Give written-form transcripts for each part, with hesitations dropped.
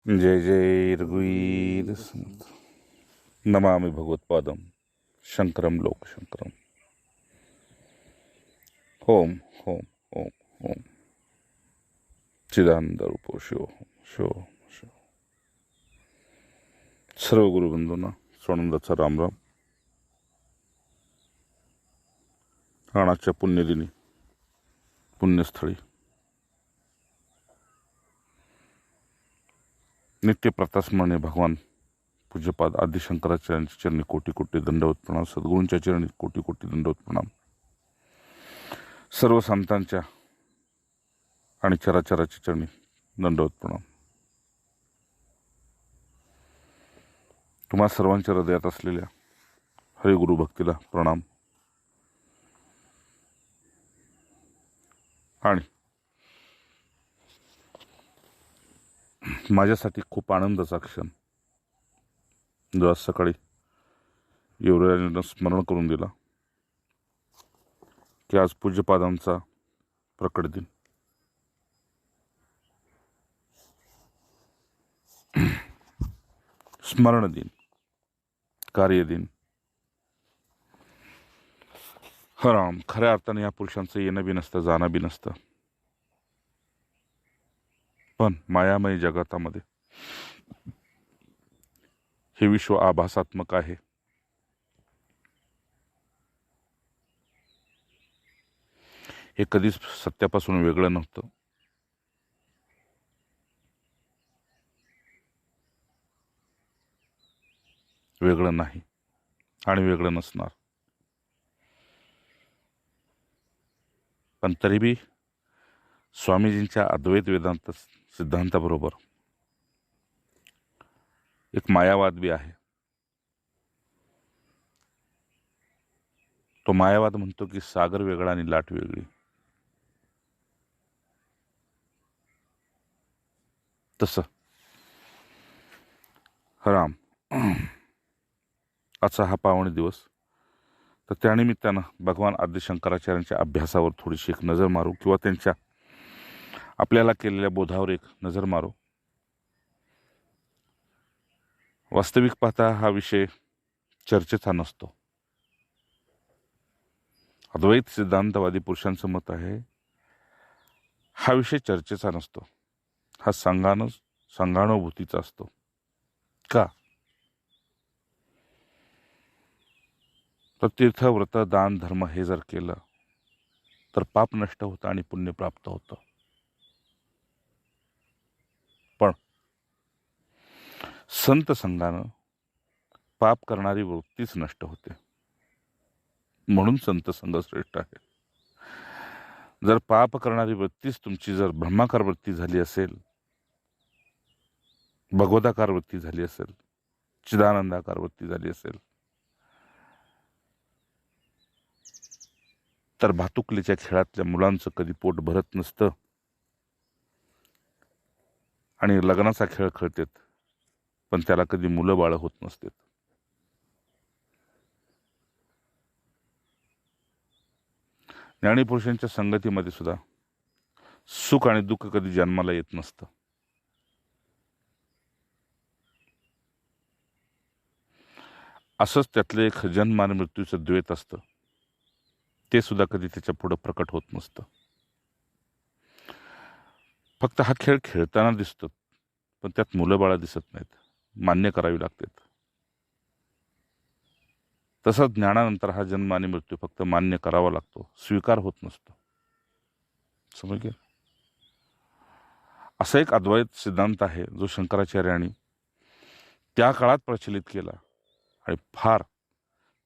जय जय रघुवीर समर्थ। नमामि भगवत्पादम शंकरम लोकशंकरम। ओम ओम ओम ओम चिदानंद रूपो शिव शिव शिव। सर्व गुरुबंधूंना स्वानंदाचा रामराम। आणाच्या पुण्यदिनी पुण्यस्थळी नित्य प्रतास्मरणे भगवान पूज्यपाद आदिशंकराचार्यांच्या चरणी कोटी कोटी दंडवत प्रणाम। सद्गुरूंच्या चरणी कोटी कोटी दंडवत प्रणाम। सर्व संतांच्या आणि चराचराच्या चरणी दंडवत प्रणाम। तुम्हा सर्वांच्या हृदयात असलेल्या हरिगुरु भक्तीला प्रणाम। आणि माझ्यासाठी खूप आनंदाचा क्षण जो आज सकाळी युवराजांना स्मरण करून दिला की आज पूज्यपादांचा प्रकट दिन। स्मरण दिन, कार्यदिन। हराम खऱ्या अर्थाने या पुरुषांचं येणं बी नसतं, जाणं बी नसतं, पण मायामय जगतामध्ये हे विश्व आभासात्मक आहे। हे कधीच सत्यापासून वेगळं नव्हतं, वेगळं नाही आणि वेगळं नसणार। पण तरीबी स्वामीजींच्या अद्वैत वेदांत सिद्धांताबरोबर एक मायावाद बी आहे। तो मायावाद म्हणतो की सागर वेगळा आणि लाट वेगळी। तसं राम आजचा हा पावणी दिवस, तर त्यानिमित्तानं भगवान आदिशंकराचार्यांच्या अभ्यासावर थोडीशी एक नजर मारू, किंवा त्यांच्या आपल्याला केलेल्या बोधावर एक नजर मारू। वास्तविक पाहता हा विषय चर्चेचा नसतो। अद्वैत सिद्धांतवादी पुरुषांचं मत आहे हा विषय चर्चेचा नसतो, हा संगानुभूतीचा असतो। का? तर तीर्थ व्रत दान धर्म हे जर केलं तर पाप नष्ट होतं आणि पुण्य प्राप्त होतं। पण संत संघानं पाप करणारी वृत्तीच नष्ट होते, म्हणून संत संघ श्रेष्ठ आहे। जर पाप करणारी वृत्तीच तुमची जर ब्रह्माकार वृत्ती झाली असेल, भगवताकार वृत्ती झाली असेल, चिदानंदाकार वृत्ती झाली असेल, तर भातुकलीच्या खेळातल्या मुलांचं कधी पोट भरत नसतं आणि लग्नाचा खेळ खेळतात, पण त्याला कधी मुलं बाळ होत नसतात। ज्ञानीपुरुषांच्या संगतीमध्ये सुद्धा सुख आणि दुःख कधी जन्माला येत नसतं। असंच त्यातलं एक जन्म आणि मृत्यूचं द्वैत असतं, ते सुद्धा कधी त्याच्या पुढं प्रकट होत नसतं। फक्त हा खेळ खेळताना दिसतो, पण त्यात मुलं बाळा दिसत नाहीत, मान्य करावी लागतात। तसंच ज्ञानानंतर हा जन्म आणि मृत्यू फक्त मान्य करावा लागतो, स्वीकार होत नसतो। समजले? असा एक अद्वैत सिद्धांत आहे जो शंकराचार्यांनी त्या काळात प्रचलित केला, आणि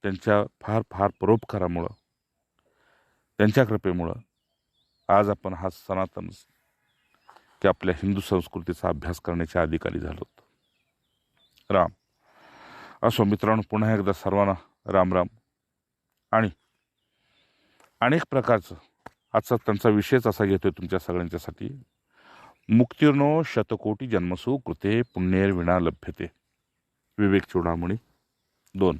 त्यांच्या फार परोपकारामुळं, त्यांच्या कृपेमुळं आज आपण हा सनातन की आपल्या हिंदू संस्कृतीचा अभ्यास करण्याच्या अधिकारी झालो। राम असो मित्रांनो, पुन्हा एकदा सर्वांना राम राम। आणि अनेक प्रकारचं आजचा त्यांचा विषयच असा घेतोय तुमच्या सगळ्यांच्यासाठी, मुक्तिर्नो शतकोटी जन्मसु कृते पुण्येर्विना लभ्यते। विवेक चूडामणी 2।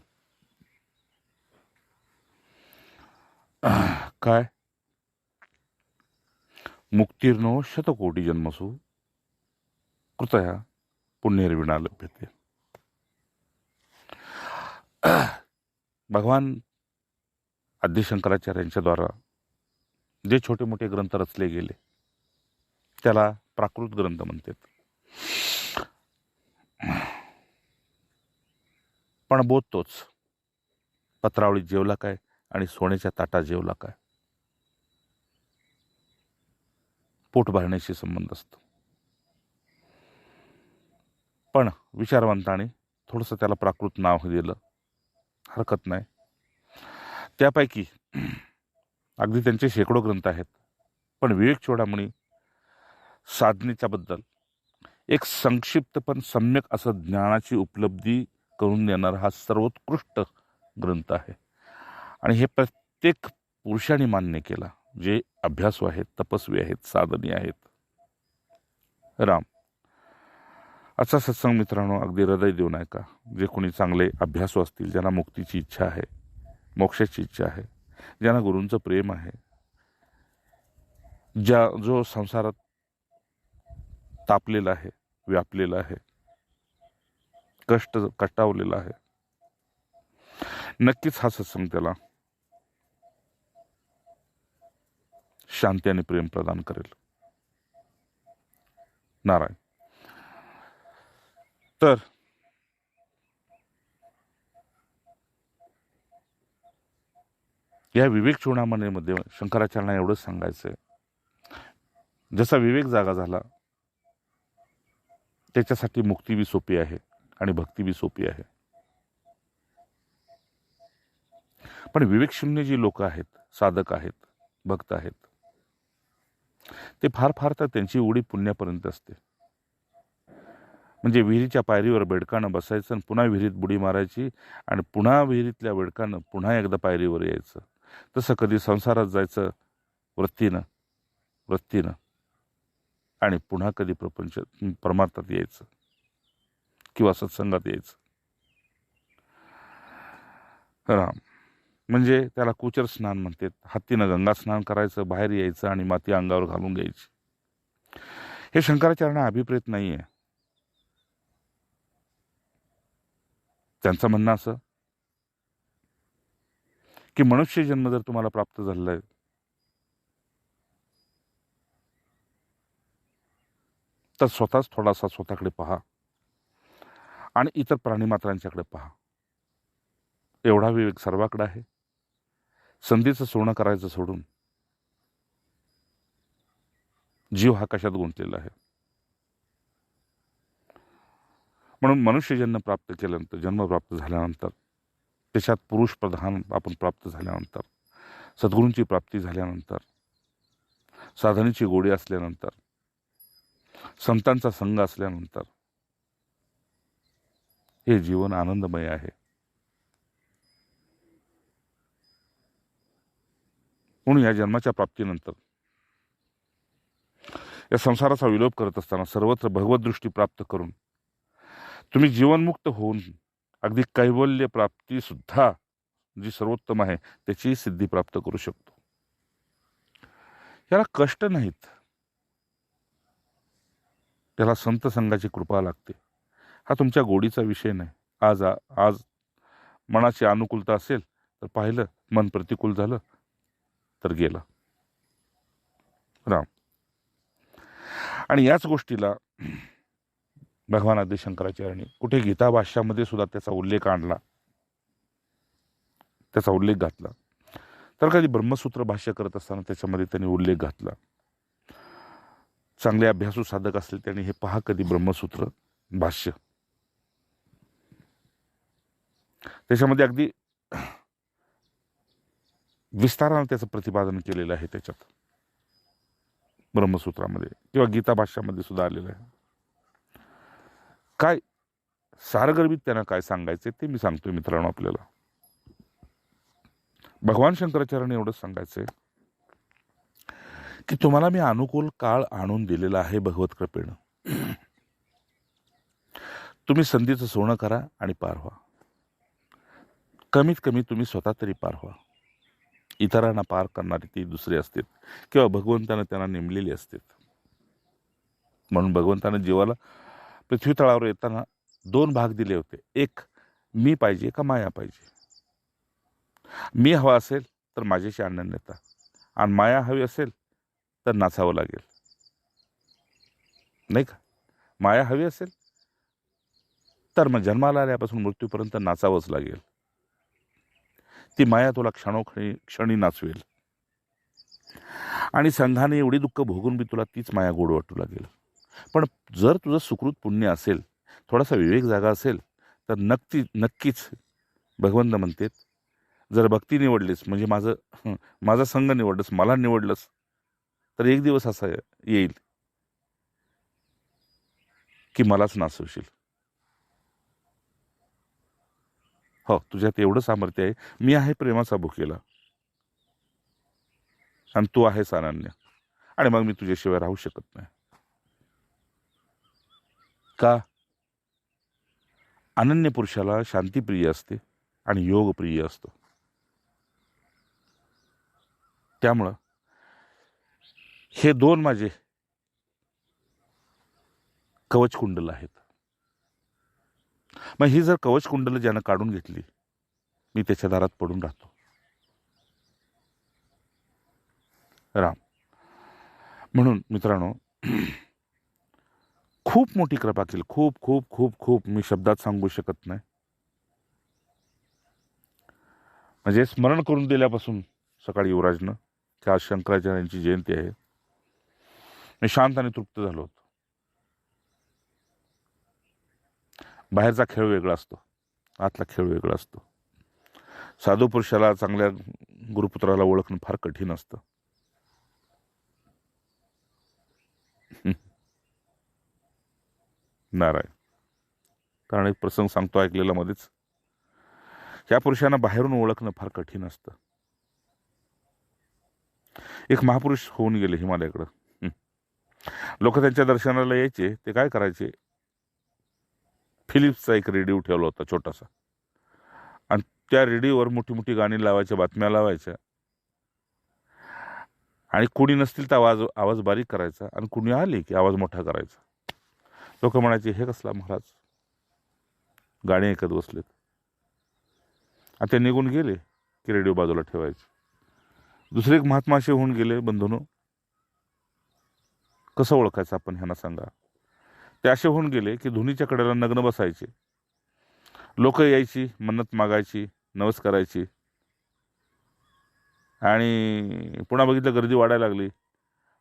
काय? मुक्तिर्नो शतकोटी जन्मसु कृतया पुण्यर्विणा लभ्यते. भगवान आद्य शंकराचार्यांच्याद्वारा जे छोटे मोठे ग्रंथ रचले गेले त्याला प्राकृत ग्रंथ म्हणतात. पण बोध तोच, पत्रावळीत जेवला काय आणि सोन्याच्या ताटात जेवला काय, पोट भरण्याशी संबंध असतो. पण विचारवंताने थोडंसं त्याला प्राकृत नाव दिलं, हरकत नाही. त्यापैकी अगदी त्यांचे शेकडो ग्रंथ आहेत, पण विवेक चूडामणी साधनेच्या बद्दल एक संक्षिप्त पण सम्यक असं ज्ञानाची उपलब्धी करून देणारा हा सर्वोत्कृष्ट ग्रंथ आहे. आणि हे प्रत्येक पुरुषाने मान्य केला, जे अभ्यासू आहेत, तपस्वी आहेत, साधनी आहेत. राम, असा सत्संग मित्रांनो अगदी हृदय देऊन ऐका. जे कोणी चांगले अभ्यासू असतील, ज्यांना मुक्तीची इच्छा आहे, मोक्षाची इच्छा आहे, ज्यांना गुरूंचं प्रेम आहे, जो संसारात तापलेला आहे, व्यापलेला आहे, कष्टावलेला आहे, नक्कीच हा सत्संग त्याला शांती आणि प्रेम प्रदान करेल. नारायण. तर या विवेक चूडामणीमध्ये शंकराचार्यांना एवढंच सांगायचंय, जसा विवेक जागा झाला त्याच्यासाठी मुक्ती बी सोपी आहे आणि भक्ती बी सोपी आहे. पण विवेकशून्य जी लोक आहेत, साधक आहेत, भक्त आहेत, ते फार फार तर त्यांची उडी पुण्यापर्यंत असते. म्हणजे विहिरीच्या पायरीवर बेडकानं बसायचं आणि पुन्हा विहिरीत बुडी मारायची आणि पुन्हा विहिरीतल्या बेडकानं पुन्हा एकदा पायरीवर यायचं. तसं कधी संसारात जायचं वृत्तीनं आणि पुन्हा कधी परमार्थात यायचं किंवा सत्संगात यायचं. राम, म्हणजे त्याला कुचर स्नान म्हणतात. हत्तीनं गंगा स्नान करायचं, बाहेर यायचं आणि माती अंगावर घालून घ्यायची. हे शंकराचार्यांना अभिप्रेत नाहीये. त्यांचं म्हणणं असं की मनुष्य जन्म जर तुम्हाला प्राप्त झालेला आहे तर स्वतःच थोडासा स्वतःकडे पहा आणि इतर प्राणीमात्रांच्याकडे पहा. एवढा विवेक सर्वाकडे आहे. संधीचं सोनं करायचं सोडून जीव हा कशात गुंतलेला आहे. म्हणून मनुष्य जन्म प्राप्त केल्यानंतर, जन्म प्राप्त झाल्यानंतर, त्याच्यात पुरुष प्रधान आपण प्राप्त झाल्यानंतर, सद्गुरूंची प्राप्ती झाल्यानंतर, साधनेची गोडी असल्यानंतर, संतांचा संघ असल्यानंतर हे जीवन आनंदमय आहे. म्हणून या जन्माच्या प्राप्तीनंतर, या संसाराचा विलोप करत असताना सर्वत्र भगवत दृष्टी प्राप्त करून तुम्ही जीवनमुक्त होऊन अगदी कैवल्य प्राप्ती सुद्धा जी सर्वोत्तम आहे त्याची सिद्धी प्राप्त करू शकतो. याला कष्ट नाहीत, त्याला संत संघाची कृपा लागते. हा तुमच्या गोडीचा विषय नाही. आज मनाची अनुकूलता असेल तर पाहिलं, मन प्रतिकूल झालं तर गेलं. राम. आणि याच गोष्टीला भगवान आद्य शंकराचार्यांनी कुठे गीता भाष्यामध्ये सुद्धा त्याचा उल्लेख आणला, त्याचा उल्लेख घातला. तर कधी ब्रह्मसूत्र भाष्य करत असताना त्याच्यामध्ये त्यांनी उल्लेख घातला. चांगले अभ्यासू साधक असले त्यांनी हे पहा कधी ब्रह्मसूत्र भाष्य, त्याच्यामध्ये अगदी विस्ताराने त्याचं प्रतिपादन केलेलं आहे. त्याच्यात ब्रह्मसूत्रामध्ये किंवा गीता भाष्यामध्ये सुद्धा आलेलं आहे. काय सारगर्भित त्यांना काय सांगायचे ते मी सांगतोय मित्रांनो. आपल्याला भगवान शंकराचार्यांनी एवढंच सांगायचंय की तुम्हाला मी अनुकूल काळ आणून दिलेला आहे भगवत कृपेनं. तुम्ही संधीचं सोनं करा आणि पार व्हा. कमीत कमी तुम्ही स्वतः तरी पार व्हा. इतरांना पार करणारे ती दुसरे असतात किंवा भगवंतानं त्यांना नेमलेली असतात. म्हणून भगवंतानं जीवाला पृथ्वी तळावर येताना 2 भाग दिले होते. एक, मी पाहिजे का माया पाहिजे. मी हवा असेल तर माझ्याशी अनन्यता, आणि माया हवी असेल तर नाचावं लागेल, नाही का. माया हवी असेल तर मग जन्माला आल्यापासून मृत्यूपर्यंत नाचावंच लागेल. ती माया तुला क्षणी नाचवेल, आणि संघाने एवढी दुःख भोगून बी तुला तीच माया गोड वाटू लागेल. पण जर तुझं सुकृत पुण्य असेल, थोडासा विवेक जागा असेल, तर नक्कीच भगवंत म्हणतात, जर भक्ती निवडलीस म्हणजे माझा संघ निवडलंस, मला निवडलंस, तर एक दिवस असा येईल की मलाच नाचवशील. हो, तुझ्यात एवढं सामर्थ्य आहे. मी आहे प्रेमाचा भुकेला, आणि तू आहेस अनन्य, आणि मग मी तुझ्याशिवाय राहू शकत नाही. का? अनन्य पुरुषाला शांतीप्रिय असते आणि योगप्रिय असतो. त्यामुळं हे 2 माझे कवच कुंडल आहेत. मग ही जर कवच कुंडल ज्यानं काढून घेतली, मी त्याच्या दारात पडून राहतो. राम. म्हणून मित्रांनो, खूप मोठी कृपा केली, खूप खूप खूप खूप, मी शब्दात सांगू शकत नाही. म्हणजे स्मरण करून दिल्यापासून सकाळी युवराजनं की आज शंकराचार्यांची जयंती आहे, मी शांत आणि तृप्त झालो होतो. बाहेरचा खेळ वेगळा असतो, आतला खेळ वेगळा असतो. साधू पुरुषाला, चांगल्या गुरुपुत्राला ओळखणं फार कठीण असतं. नारायण. कारण एक प्रसंग सांगतो ऐकलेला मध्येच. या पुरुषांना बाहेरून ओळखणं फार कठीण असतं. एक महापुरुष होऊन गेले हिमालयाकडं. लोक त्यांच्या दर्शनाला यायचे. ते काय करायचे, फिलिप्सचा एक रेडिओ ठेवला होता छोटासा, आणि त्या रेडिओवर मोठी मोठी गाणी लावायच्या, बातम्या लावायच्या, आणि कुणी नसतील तर आवाज बारीक करायचा, आणि कुणी आले की आवाज मोठा करायचा. लोक म्हणायचे, हे कसला महाराज, गाणी ऐकत बसलेत. आणि ते निघून गेले की रेडिओ बाजूला ठेवायचे. दुसरे एक महात्मा असे होऊन गेले, बंधूंनो, कसं ओळखायचं आपण ह्यांना सांगा. ते असे होऊन गेले की धुनीच्या कडेला नग्न बसायचे. लोक यायची, मन्नत मागायची, नवस करायची, आणि पुन्हा बघितलं गर्दी वाढायला लागली.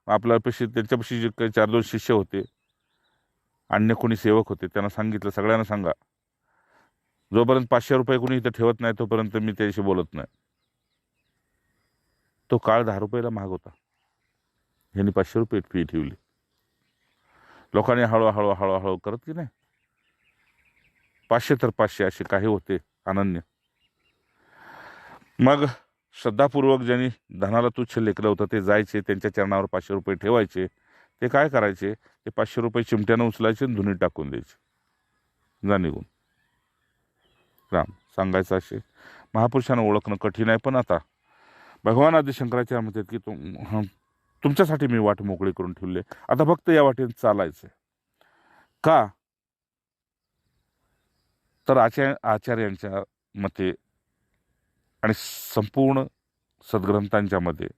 आपल्यापेक्षा त्यांच्यापेक्षा जे काही 4-2 शिष्य होते, अन्य कोणी सेवक होते, त्यांना सांगितलं, सगळ्यांना सांगा, जोपर्यंत 500 रुपये कोणी इथं ठेवत नाही तोपर्यंत मी त्याशी बोलत नाही. तो काळ 10 रुपयाला महाग होता. ह्यांनी 500 रुपये फी ठेवली. लोकांनी हळूहळू हळूहळू करत की नाही, 500 तर 500 असे काही होते अनन्य. मग श्रद्धापूर्वक ज्यांनी धनाला तुच्छ लेखलं होतं ते जायचे, त्यांच्या चरणावर 500 रुपये ठेवायचे. ते काय करायचे, ते 500 रुपये चिमट्यानं उचलायचे आणि धुनीत टाकून द्यायचे, जा निघून. राम. सांगायचं असे, महापुरुषांना ओळखणं कठीण आहे. पण आता भगवान आदी शंकराचार्य म्हणतात की तुमच्यासाठी मी वाट मोकळी करून ठेवली, आता फक्त या वाटेने चालायचं. का? तर आचार्यांच्या मते आणि संपूर्ण सद्ग्रंथांच्या मध्ये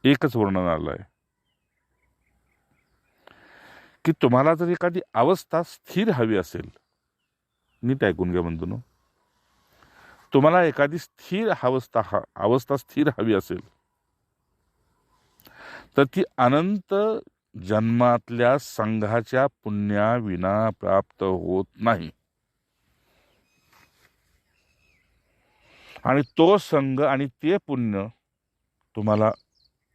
एकच वर्णन आलं आहे की तुम्हाला जर एखादी अवस्था स्थिर हवी असेल, नीट ऐकून घ्या बंधूंनो, तुम्हाला एखादी स्थिर अवस्था स्थिर हवी असेल, तर ती अनंत जन्मातल्या संघाच्या पुण्याविना प्राप्त होत नाही. आणि तो संघ आणि ते पुण्य तुम्हाला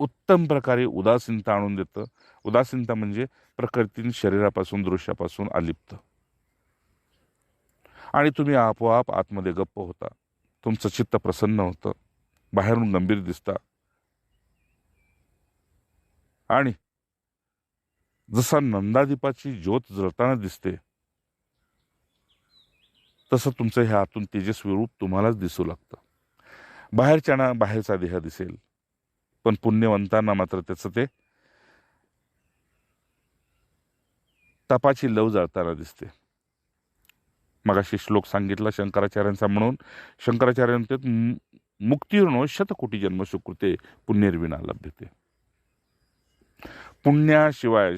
उत्तम प्रकारे उदासीनता आणून देतं. उदासीनता म्हणजे प्रकृती, शरीरापासून, दृश्यापासून अलिप्त, आणि तुम्ही आपोआप आतमध्ये गप्प होता. तुमचं चित्त प्रसन्न होतं, बाहेरून गंभीर दिसता, आणि जसा नंदादीपाची ज्योत जळताना दिसते तसं तुमचं हे आतून तेजस्वी रूप तुम्हालाच दिसू लागतं. बाहेरच्यांना बाहेरचा देह दिसेल, पण पुण्यवंतांना मात्र त्याचं ते तपाची लव जळताना दिसते. मगाशी श्लोक सांगितला शंकराचार्यांचा, म्हणून शंकराचार्य म्हणतात मुक्तीर्नो शतकोटी जन्म सुकृते पुण्यर्विना लभ्यते. पुण्याशिवाय,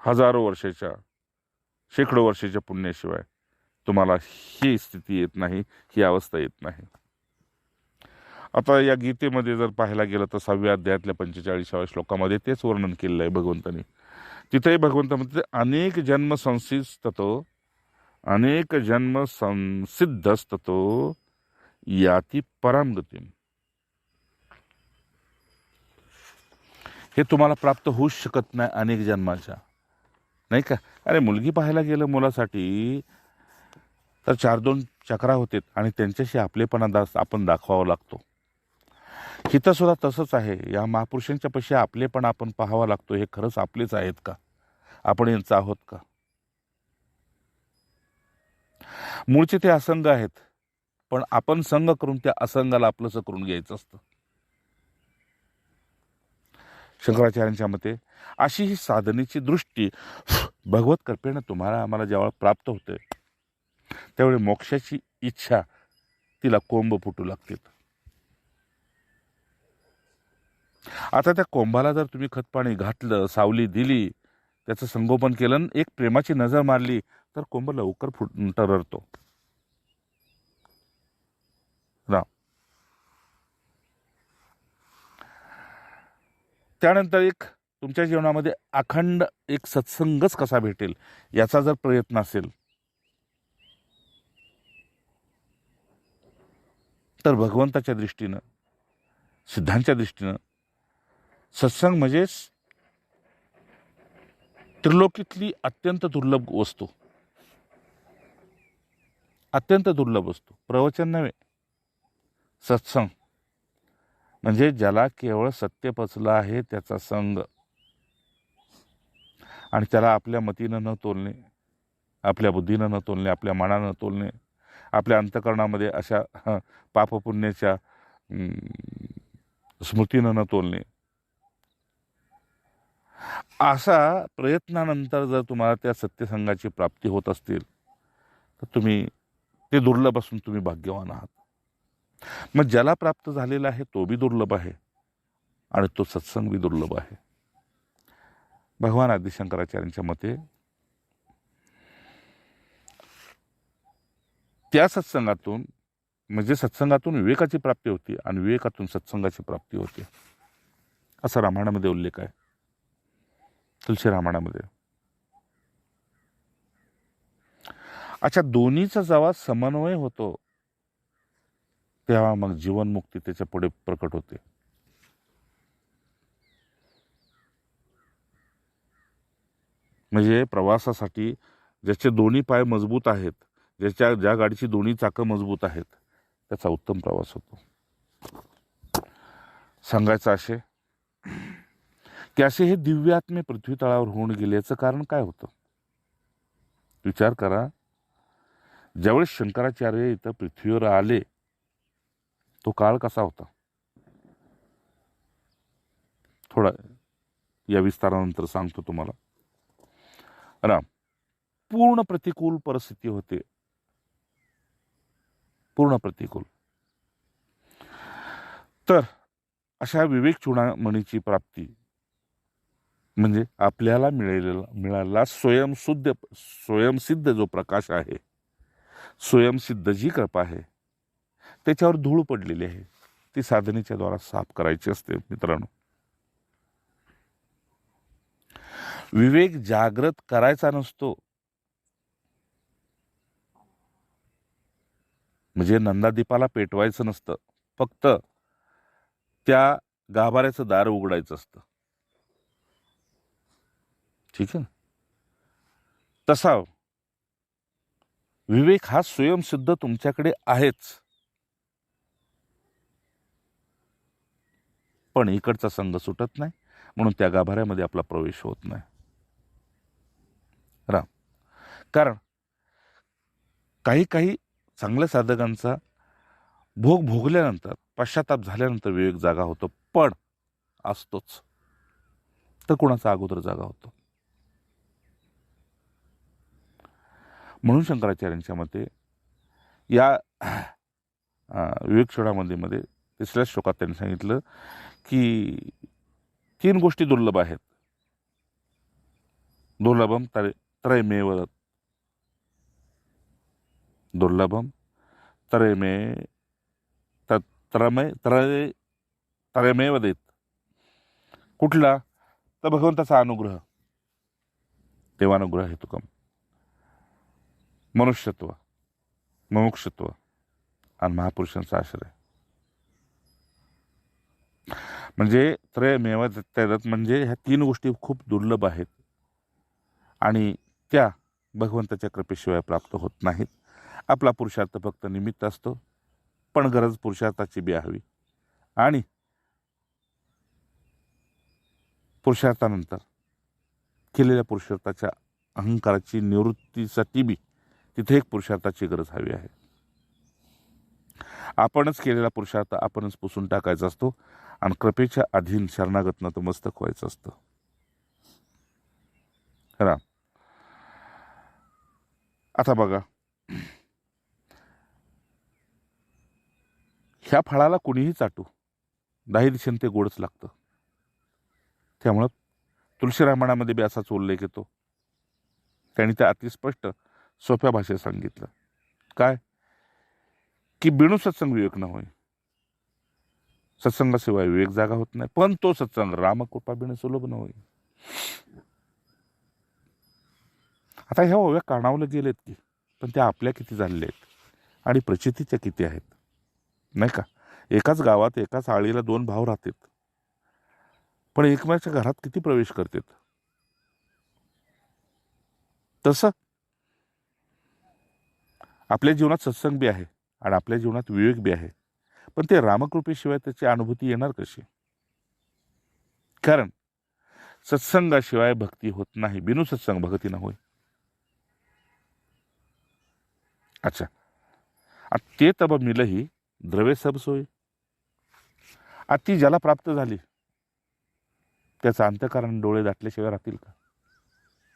हजारो वर्षाच्या, शेकडो वर्षाच्या पुण्याशिवाय तुम्हाला ही स्थिती येत नाही, ही अवस्था येत नाही. आता या गीतेमध्ये जर पाहायला गेलं तर 6व्या अध्यायातल्या 45व्या श्लोकामध्ये तेच वर्णन केलेलं आहे भगवंतांनी. तिथेही भगवंत म्हणते अनेक जन्म संसिद्धतो, अनेक जन्म संसिद्धस्ततो याती परम गती. हे तुम्हाला प्राप्त होऊच शकत नाही अनेक जन्माच्या, नाही का. अरे मुलगी पाहायला गेलं मुलासाठी तर 4-2 चक्रा होते आणि त्यांच्याशी आपलेपणा आपण दाखवावा लागतो. हिथं सुद्धा तसंच आहे. या महापुरुषांच्या पशी आपलेपणा आपण पाहावा लागतो. हे खरंच आपलेच आहेत का, आपण यांचं आहोत का. मूळचे ते असंग आहेत, पण आपण संग करून त्या असंगाला आपलंसं करून घ्यायचं असतं. शंकराचार्यांच्या मते अशी ही साधनेची दृष्टी भगवत कृपेने तुम्हाला आम्हाला जेव्हा प्राप्त होते त्यावेळी मोक्षाची इच्छा तिला कोंब फुटू लागते. आता त्या कोंबाला जर तुम्ही खतपाणी घातलं, सावली दिली, त्याचं संगोपन केलं, एक प्रेमाची नजर मारली तर कोंब लवकर तररतो. त्यानंतर एक तुमच्या जीवनामध्ये अखंड एक सत्संगच कसा भेटेल याचा जर प्रयत्न असेल तर भगवंताच्या दृष्टीनं, सिद्धांच्या दृष्टीनं सत्संग म्हणजे त्रिलोकीतली अत्यंत दुर्लभ वस्तू, अत्यंत दुर्लभ वस्तू. प्रवचन नव्हे, सत्संग म्हणजे ज्याला केवळ सत्य पचलं आहे त्याचा संग, आणि त्याला आपल्या मतीनं न तोलणे, आपल्या बुद्धीनं न तोलणे, आपल्या मनानं न तोलणे, आपल्या अंतःकरणामध्ये अशा पापपुण्याच्या स्मृतीनं न तोलणे. असा प्रयत्नानंतर जर तुम्हाला त्या सत्यसंगाची प्राप्ती होत असतील तर तुम्ही ते दुर्लभ असून तुम्ही भाग्यवान आहात. मग ज्याला प्राप्त झालेला आहे तो बी दुर्लभ आहे आणि तो सत्संग बी दुर्लभ आहे. भगवान आदि शंकराचार्यांच्या मते त्या सत्संगातून म्हणजे सत्संगातून विवेकाची प्राप्ती होती आणि विवेकातून सत्संगाची प्राप्ती होते, असा रामायणामध्ये उल्लेख आहे, तुलसी रामायणामध्ये. अच्छा, दोन्हीचा जेव्हा समन्वय होतो तेव्हा मग जीवनमुक्ती त्याच्या पुढे प्रकट होते. म्हणजे प्रवासासाठी ज्याचे दोन्ही पाय मजबूत आहेत, ज्या गाडीची दोन्ही चाकं मजबूत आहेत, त्याचा उत्तम प्रवास होतो. सांगायचं असे की असे हे दिव्य आत्मे पृथ्वी तळावर होऊन गेल्याचं कारण काय होतं. विचार करा, ज्यावेळेस शंकराचार्य इथं पृथ्वीवर आले तो काळ कसा होता, थोडा या विस्तारानंतर सांगतो तुम्हाला. पूर्ण प्रतिकूल परिस्थिती होते, पूर्ण प्रतिकूल. तर अशा विवेक चूडामणीची प्राप्ती म्हणजे आपल्याला मिळालेला स्वयंसिद्ध जो प्रकाश आहे, स्वयंसिद्ध जी कृपा आहे, त्याच्यावर धूळ पडलेली आहे, ती साधनेच्या द्वारा साफ करायची असते. मित्रांनो, विवेक जागृत करायचा नसतो. म्हणजे नंदादीपाला पेटवायचं नसतं, फक्त त्या गाभाऱ्याचं दार उघडायचं असतं. ठीक आहे ना. तसा विवेक हा स्वयंसिद्ध तुमच्याकडे आहेच, पण इकडचा संघ सुटत नाही म्हणून त्या गाभाऱ्यामध्ये आपला प्रवेश होत नाही. कारण काही चांगल्या साधकांचा भोग भोगल्यानंतर, पश्चाताप झाल्यानंतर विवेक जागा होतो, पण असतोच. तर कुणाचा अगोदर जागा होतो. म्हणून शंकराचार्यांच्या मते या विवेकचूडामणीमध्ये मध्ये तिसऱ्या श्लोकात त्यांनी सांगितलं की 3 गोष्टी दुर्लभ आहेत. दुर्लभम त्रयमेव दुर्लभम त्रयमेव देत. कुठला? तर भगवंताचा अनुग्रह, देवानुग्रह हेतुकम, मनुष्यत्व, मुमुक्षत्व आणि महापुरुषांचा आश्रय. म्हणजे त्रयमेव देत म्हणजे ह्या 3 गोष्टी खूप दुर्लभ आहेत आणि त्या भगवंताच्या कृपेशिवाय प्राप्त होत नाहीत. आपला पुरुषार्थ फक्त निमित्त असतो, पण गरज पुरुषार्थाची बी हवी आणि पुरुषार्थानंतर केलेल्या पुरुषार्थाच्या अहंकाराची निवृत्तीसाठी बी तिथे एक पुरुषार्थाची गरज हवी आहे. आपणच केलेला पुरुषार्थ आपणच पुसून टाकायचा असतो आणि कृपेच्या अधीन शरणागत नतमस्तक व्हायचं असतं. खरा. आता बघा, ह्या फळाला कुणीही चाटू, 10 दिशेने ते गोडच लागतं. त्यामुळं तुलसी रामायणामध्ये बी असाच उल्लेख येतो. त्यांनी ते अतिस्पष्ट सोप्या भाषेत सांगितलं. काय? की बिणू सत्संग विवेक न होय. सत्संगाशिवाय विवेक जागा होत नाही, पण तो सत्संग रामकृपा बिण सुलभ न होय. आता ह्या ओव्या कानावलं गेलेत की, पण त्या आपल्या किती झालेल्या आहेत आणि प्रचितीच्या किती आहेत, नाही का? एकाच गावात एकाच आळीला 2 भाव राहतात, पण एकमेकाच्या घरात किती प्रवेश करतात. तसं आपल्या जीवनात सत्संग बी आहे आणि आपल्या जीवनात विवेक बी आहे, पण ते रामकृपेशिवाय त्याची अनुभूती येणार कशी? कारण सत्संगाशिवाय भक्ती होत नाही. बिनु सत्संग भक्ती न होय. अच्छा, ते तब मिलही द्रव्य सब सोय. ती ज्याला प्राप्त झाली त्याचा अंतःकरण डोळे दाटल्याशिवाय राहतील का?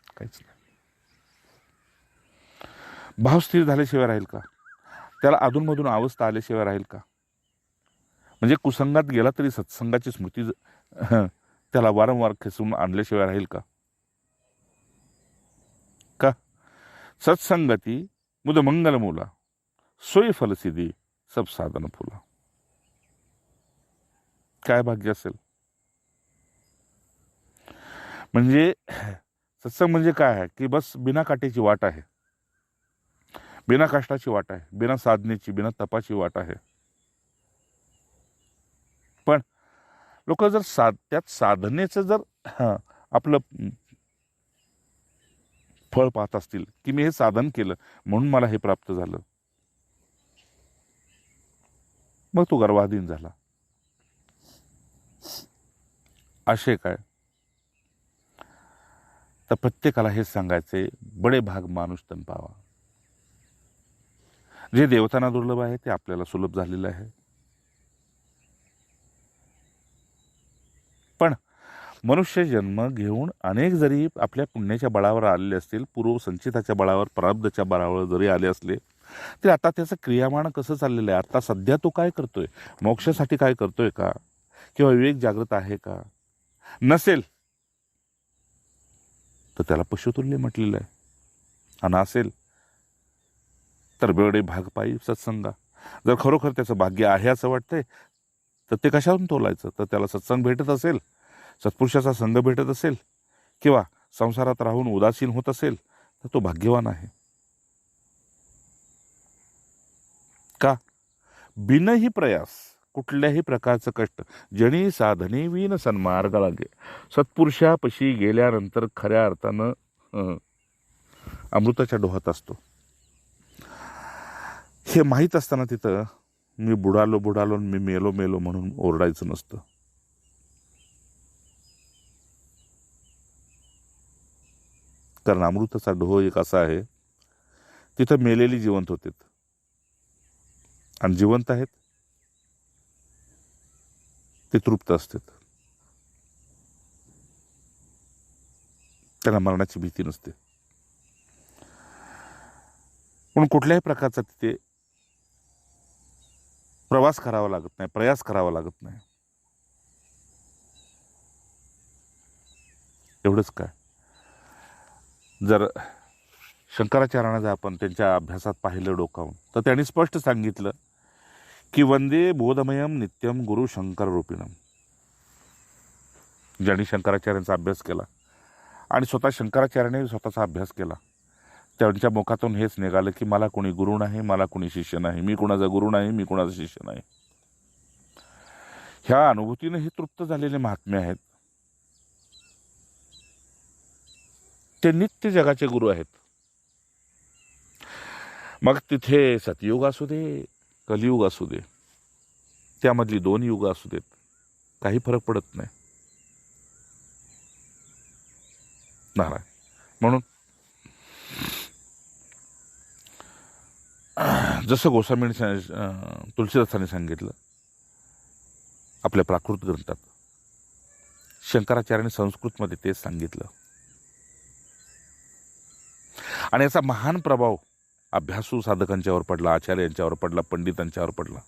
काहीच नाही. भाव स्थिर झाल्याशिवाय राहील का? त्याला अधूनमधून अवस्था आल्याशिवाय राहील का? म्हणजे कुसंगात गेला तरी सत्संगाची स्मृती त्याला वारंवार खेचून आणल्याशिवाय राहील का? का? सत्संगती मुद मंगल मूला, सोय फलसिद्धी सब साधन फुला. काय भाग्य असेल? म्हणजे सत्संग म्हणजे काय आहे की बस बिना काटेची वाट आहे, बिना कष्टाची वाट आहे, बिना साधनेची, बिना तपाची वाट आहे. पण लोक जर त्यात साधनेचं जर आपलं फळ पाहत असतील की मी हे साधन केलं म्हणून मला हे प्राप्त झालं, मग तो गर्वाधीन झाला. असे काय? तर प्रत्येकाला हे सांगायचे, बडे भाग माणूस तन पावा. जे देवतांना दुर्लभ आहे ते आपल्याला सुलभ झालेलं आहे. पण मनुष्य जन्म घेऊन अनेक जरी आपल्या पुण्याच्या बळावर आलेले असतील, पूर्वसंचिताच्या बळावर, प्रारब्धच्या बळावर जरी आले असले, तरी आता त्याचं क्रियामान कसं चाललेलं आहे? आता सध्या तो काय करतोय? मोक्षासाठी काय करतोय का? किंवा विवेक जागृत आहे का? नसेल तर त्याला पशुतुल्य म्हटलेलं आहे, आणि असेल तर बेवडे भाग पायी सत्संगा. जर खरोखर त्याचं भाग्य आहे असं वाटतंय तर ते कशावरून तोलायचं? तर त्याला सत्संग भेटत असेल, सत्पुरुषाचा संघ भेटत असेल, किंवा संसारात राहून उदासीन होत असेल तर तो भाग्यवान आहे. का? बिनही प्रयास, कुठल्याही प्रकारचं कष्ट, जणी साधने विन सन्मार्ग लागे. सत्पुरुषापशी गेल्यानंतर खऱ्या अर्थानं अमृताच्या डोहात असतो. हे माहीत असताना तिथं मी बुडालो मी मेलो म्हणून ओरडायचं नसतं. कारण अमृताचा डोह एक असा आहे, तिथं मेलेली जिवंत होते आणि जिवंत आहेत ते तृप्त असतात. त्यांना मरणाची भीती नसते. पण कुठल्याही प्रकारचा तिथे प्रवास करावा लागत नाही, प्रयास करावा लागत नाही. एवढंच काय, जर शंकराचार्यांना जर आपण त्यांच्या अभ्यासात पाहिलं डोकावून, तर त्यांनी स्पष्ट सांगितलं की वंदे बोधमयम नित्यम गुरु शंकर रूपिणम. ज्यांनी शंकराचार्यांचा अभ्यास केला आणि स्वतः शंकराचार्याने स्वतःचा अभ्यास केला, त्यांच्या मुखातून हेच निघालं की मला कोणी गुरु नाही, मला कोणी शिष्य नाही, मी कुणाचा गुरु नाही, मी कुणाचा शिष्य नाही. ह्या अनुभूतीने हे तृप्त झालेले महात्मे आहेत. ते नित्य जगाचे गुरु आहेत. मग तिथे सतयुग असू दे, कलियुग असू दे, त्यामधली 2 युग असू देत, काही फरक पडत नाही. नारायण. म्हणून जसं गोस्वामी तुलसीदासांनी सांगितलं आपल्या प्राकृत ग्रंथात, शंकराचार्यांनी संस्कृतमध्ये तेच सांगितलं. आणि याचा महान प्रभाव अभ्यासू साधकांच्यावर पडला, आचार्यांच्यावर पडला, पंडितांच्यावर पडला.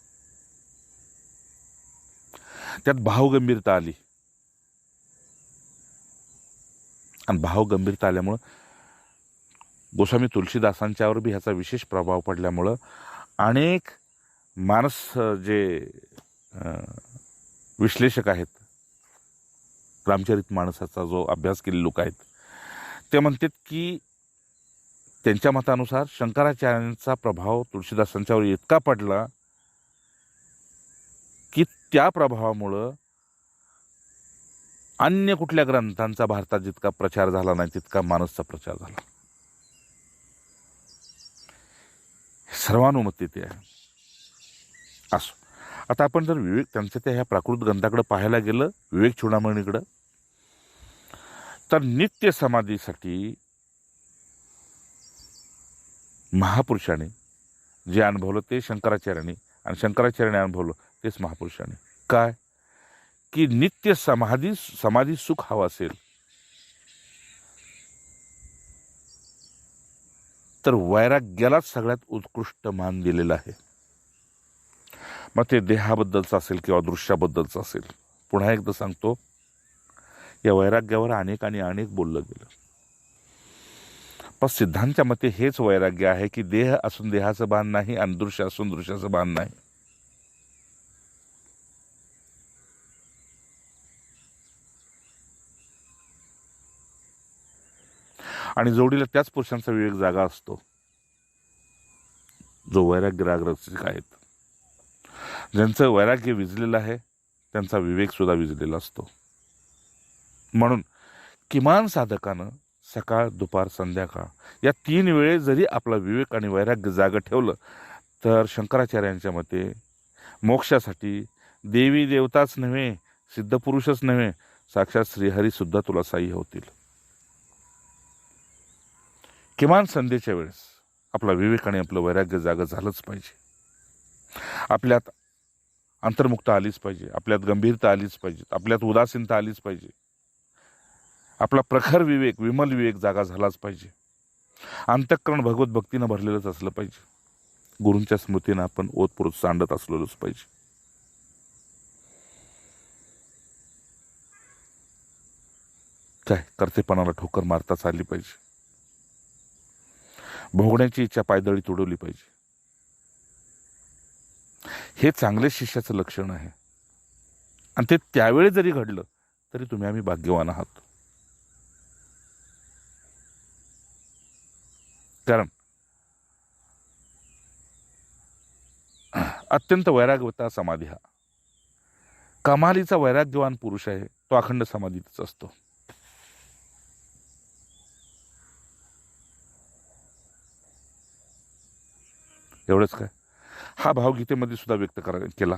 त्यात भावगंभीरता आली, आणि भावगंभीरता आल्यामुळं गोस्वामी तुलसीदासांच्यावर बी ह्याचा विशेष प्रभाव पडल्यामुळं अनेक मानस जे विश्लेषक आहेत, रामचरित मानसाचा जो अभ्यास केलेले लोक आहेत, ते म्हणतात की त्यांच्या मतानुसार शंकराचार्यांचा प्रभाव तुलसीदासांच्यावर इतका पडला की त्या प्रभावामुळं अन्य कुठल्या ग्रंथांचा भारतात जितका प्रचार झाला नाही तितका मानसचा प्रचार झाला. सर्वानुमती ते आहे. असो, आता आपण जर विवेक त्यांच्या त्या ह्या प्राकृत ग्रंथाकडे पाहायला गेलं, विवेक चूडामणीकडं, तर नित्य समाधीसाठी महापुरुषाने जे अनुभवलं ते शंकराचार्यांनी, आणि शंकराचार्याने अनुभवलं तेच महापुरुषाने. काय की नित्य समाधी सुख हवं असेल तर वैराग्यालाच सगळ्यात उत्कृष्ट मान दिलेला आहे. मग ते देहाबद्दलचं असेल किंवा दृश्याबद्दलचं असेल. पुन्हा एकदा सांगतो, या वैराग्यावर अनेक बोललं गेलं, पण सिद्धांच्या मते हेच वैराग्य आहे की देह असून देहाचं भान नाही आणि दृश्य असून दृश्याचं भान नाही. आणि जोडीला त्याच पुरुषांचा विवेक जागा असतो जो वैराग्य रागरसिक आहेत. ज्यांचं वैराग्य विजलेलं आहे त्यांचा विवेक सुद्धा विजलेला असतो. म्हणून किमान साधकानं सकाळ, दुपार, संध्याकाळ या 3 वेळे जरी आपला विवेक आणि वैराग्य जागं ठेवलं तर शंकराचार्यांच्या मते मोक्षासाठी देवी देवताच नव्हे, सिद्धपुरुषच नव्हे, साक्षात श्रीहरी सुद्धा तुला साह्य होतील. किमान संध्येच्या वेळेस आपला विवेक आणि आपलं वैराग्य जागं झालंच पाहिजे. आपल्यात अंतर्मुक्ता आलीच पाहिजे, आपल्यात गंभीरता आलीच पाहिजे, आपल्यात उदासीनता आलीच पाहिजे, आपला प्रखर विवेक, विमल विवेक जागा झालाच पाहिजे. अंतःकरण भगवत भक्तीनं भरलेलंच असलं पाहिजे. गुरूंच्या स्मृतीनं आपण ओतप्रोत सांडत असलेलोच पाहिजे. काय कर्तेपणाला ठोकर मारताच आली पाहिजे. भोगण्याची इच्छा पायदळी तुडवली पाहिजे. हे चांगले शिष्याचं लक्षण आहे. आणि ते त्यावेळी जरी घडलं तरी तुम्ही आम्ही भाग्यवान आहात. कारण अत्यंत वैराग्यवता समाधी हा कमालीचा वैराग्यवान पुरुष आहे, तो अखंड समाधीतच असतो. एवढंच काय, हा भाव गीतेमध्ये सुद्धा व्यक्त केला.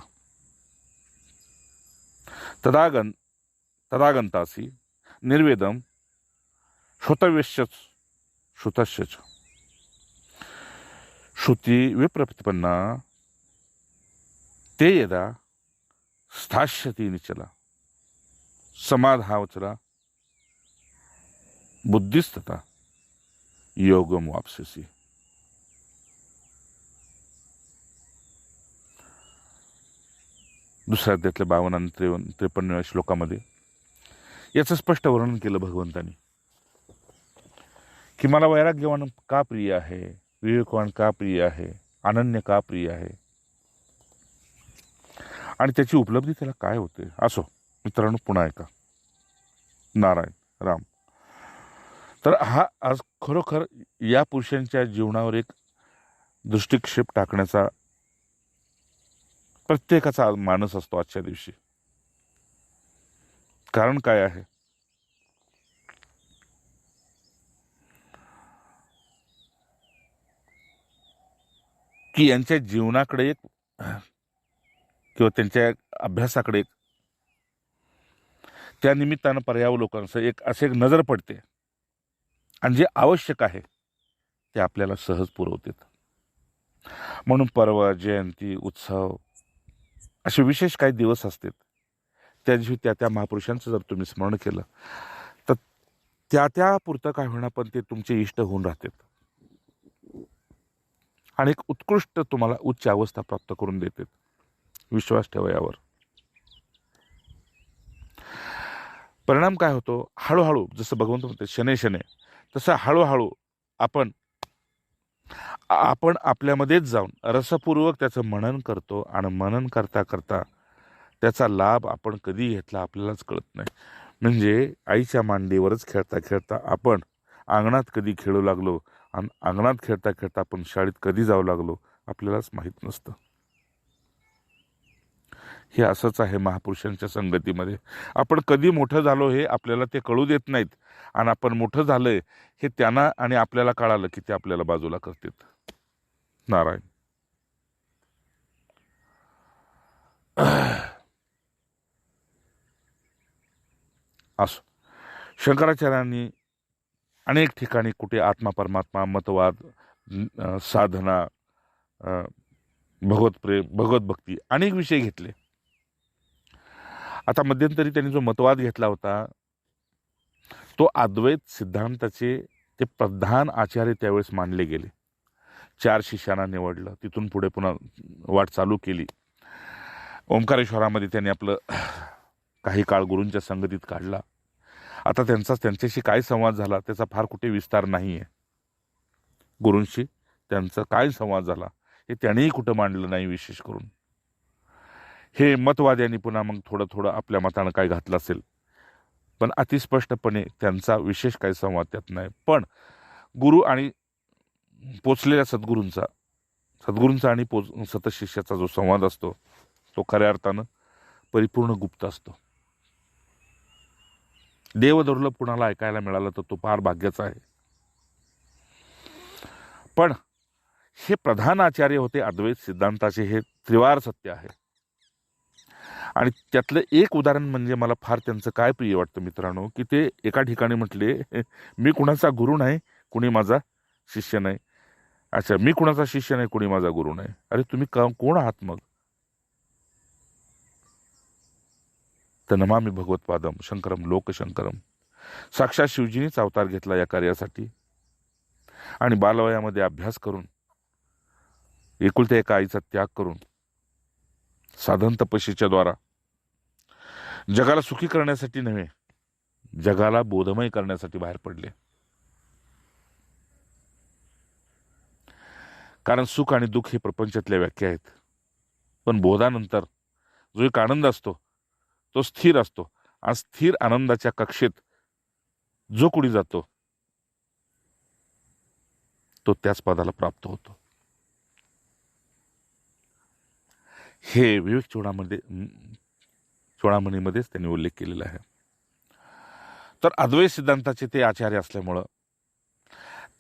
तदागंतासी निर्वेदम श्रोतव्यश्च श्रुतश्च श्रुती विप्रतिपन्ना ते यदा स्थास्यति निचला समाधावचला बुद्धिस्तता योगम वापससी. दुसऱ्या अध्यायातल्या 52 आणि 53 श्लोकामध्ये याचं स्पष्ट वर्णन केलं भगवंतानी की मला वैराग्यवान का प्रिय आहे, विवेकवान का प्रिय आहे, अनन्य का प्रिय आहे आणि त्याची उपलब्धी त्याला काय होते. असो मित्रांनो, पुन्हा ऐका. नारायण राम. तर हा आज खरोखर या पुरुषांच्या जीवनावर एक दृष्टिक्षेप टाकण्याचा प्रत्येकाचा मानस असतो आजच्या दिवशी. कारण काय आहे, की यांच्या जीवनाकडे एक किंवा त्यांच्या अभ्यासाकडे एक त्या निमित्तानं पर्यावलोकांचं एक नजर पडते आणि जे आवश्यक आहे ते आपल्याला सहज पुरवतात. म्हणून पर्व, जयंती, उत्सव असे विशेष काही दिवस असतात. त्या दिवशी त्या महापुरुषांचं जर तुम्ही स्मरण केलं तर त्या पुरतं काय होणार, पण ते तुमचे इष्ट होऊन राहतात आणि एक उत्कृष्ट तुम्हाला उच्च अवस्था प्राप्त करून देतात. विश्वास ठेवा यावर. परिणाम काय होतो, हळूहळू जसं भगवंत म्हणते शने शने, तसं हळूहळू आपण आपल्यामध्येच जाऊन रसपूर्वक त्याचं मनन करतो आणि मनन करता करता त्याचा लाभ आपण कधी घेतला आपल्यालाच कळत नाही. म्हणजे आईच्या मांडीवरच खेळता खेळता आपण अंगणात कधी खेळू लागलो आणि अंगणात खेळता खेळता आपण शाळेत कधी जाऊ लागलो आपल्यालाच माहीत नसतं. हे असंच आहे महापुरुषांच्या संगतीमध्ये. आपण कधी मोठं झालो हे आपल्याला ते कळू देत नाहीत आणि आपण मोठं झालंय हे त्यांना आणि आपल्याला कळालं की ते आपल्याला बाजूला करतात. नारायण. असो, शंकराचार्यांनी अनेक ठिकाणी कुठे आत्मा परमात्मा, मतवाद, साधना, भगवत प्रेम, भगवत भक्ती अनेक विषय घेतले. आता मध्यंतरी त्यांनी जो मतवाद घेतला होता तो अद्वैत सिद्धांताचे ते प्रधान आचार्य त्यावेळेस मानले गेले. 4 शिष्यांना निवडलं, तिथून पुढे पुन्हा वाट चालू केली. ओंकारेश्वरामध्ये त्यांनी आपलं काही काळ गुरूंच्या संगतीत काढला. आता त्यांच्याशी काय संवाद झाला त्याचा फार कुठे विस्तार नाही आहे. गुरूंशी त्यांचा काय संवाद झाला हे त्यांनीही कुठं मांडलं नाही विशेष करून. हे मतवाद्यांनी पुन्हा मग थोडं आपल्या मतानं काय घातलं असेल, पण अतिस्पष्टपणे त्यांचा विशेष काही संवाद त्यात नाही. पण गुरु आणि पोचलेल्या सद्गुरूंचा आणि सतशिष्याचा जो संवाद असतो तो खऱ्या अर्थानं परिपूर्ण गुप्त असतो. देवदुर्लभ कुणाला ऐकायला मिळालं तर तो फार भाग्याचा आहे. पण हे प्रधान आचार्य होते अद्वैत सिद्धांताचे. हे त्रिवार सत्य आहे. आणि त्यातलं एक उदाहरण म्हणजे मला फार त्यांचं काय प्रिय वाटतं मित्रांनो, की ते एका ठिकाणी म्हटले, मी कुणाचा गुरु नाही, कुणी माझा शिष्य नाही. अच्छा, मी कुणाचा शिष्य नाही, कुणी माझा गुरु नाही. अरे तुम्ही कोण आहात मग? तर नमामि भगवत्पादम शंकरम लोकशंकरम. साक्षात शिवजीनीच अवतार घेतला या कार्यासाठी आणि बालवयामध्ये अभ्यास करून एकुलत्या एका आईचा त्याग करून साधन तपशीच्या द्वारा जगाला सुखी करण्यासाठी नव्हे, जगाला बोधमय करण्यासाठी बाहेर पडले. कारण सुख आणि दुःख हे प्रपंचातल्या व्याख्या आहेत, पण बोधानंतर जो एक आनंद असतो तो स्थिर असतो. आणि स्थिर आनंदाच्या कक्षेत जो कुणी जातो तो त्याच पदाला प्राप्त होतो. हे विवेक चूडामणीमध्येच त्यांनी उल्लेख केलेला आहे. तर अद्वैत सिद्धांताचे ते आचार्य असल्यामुळं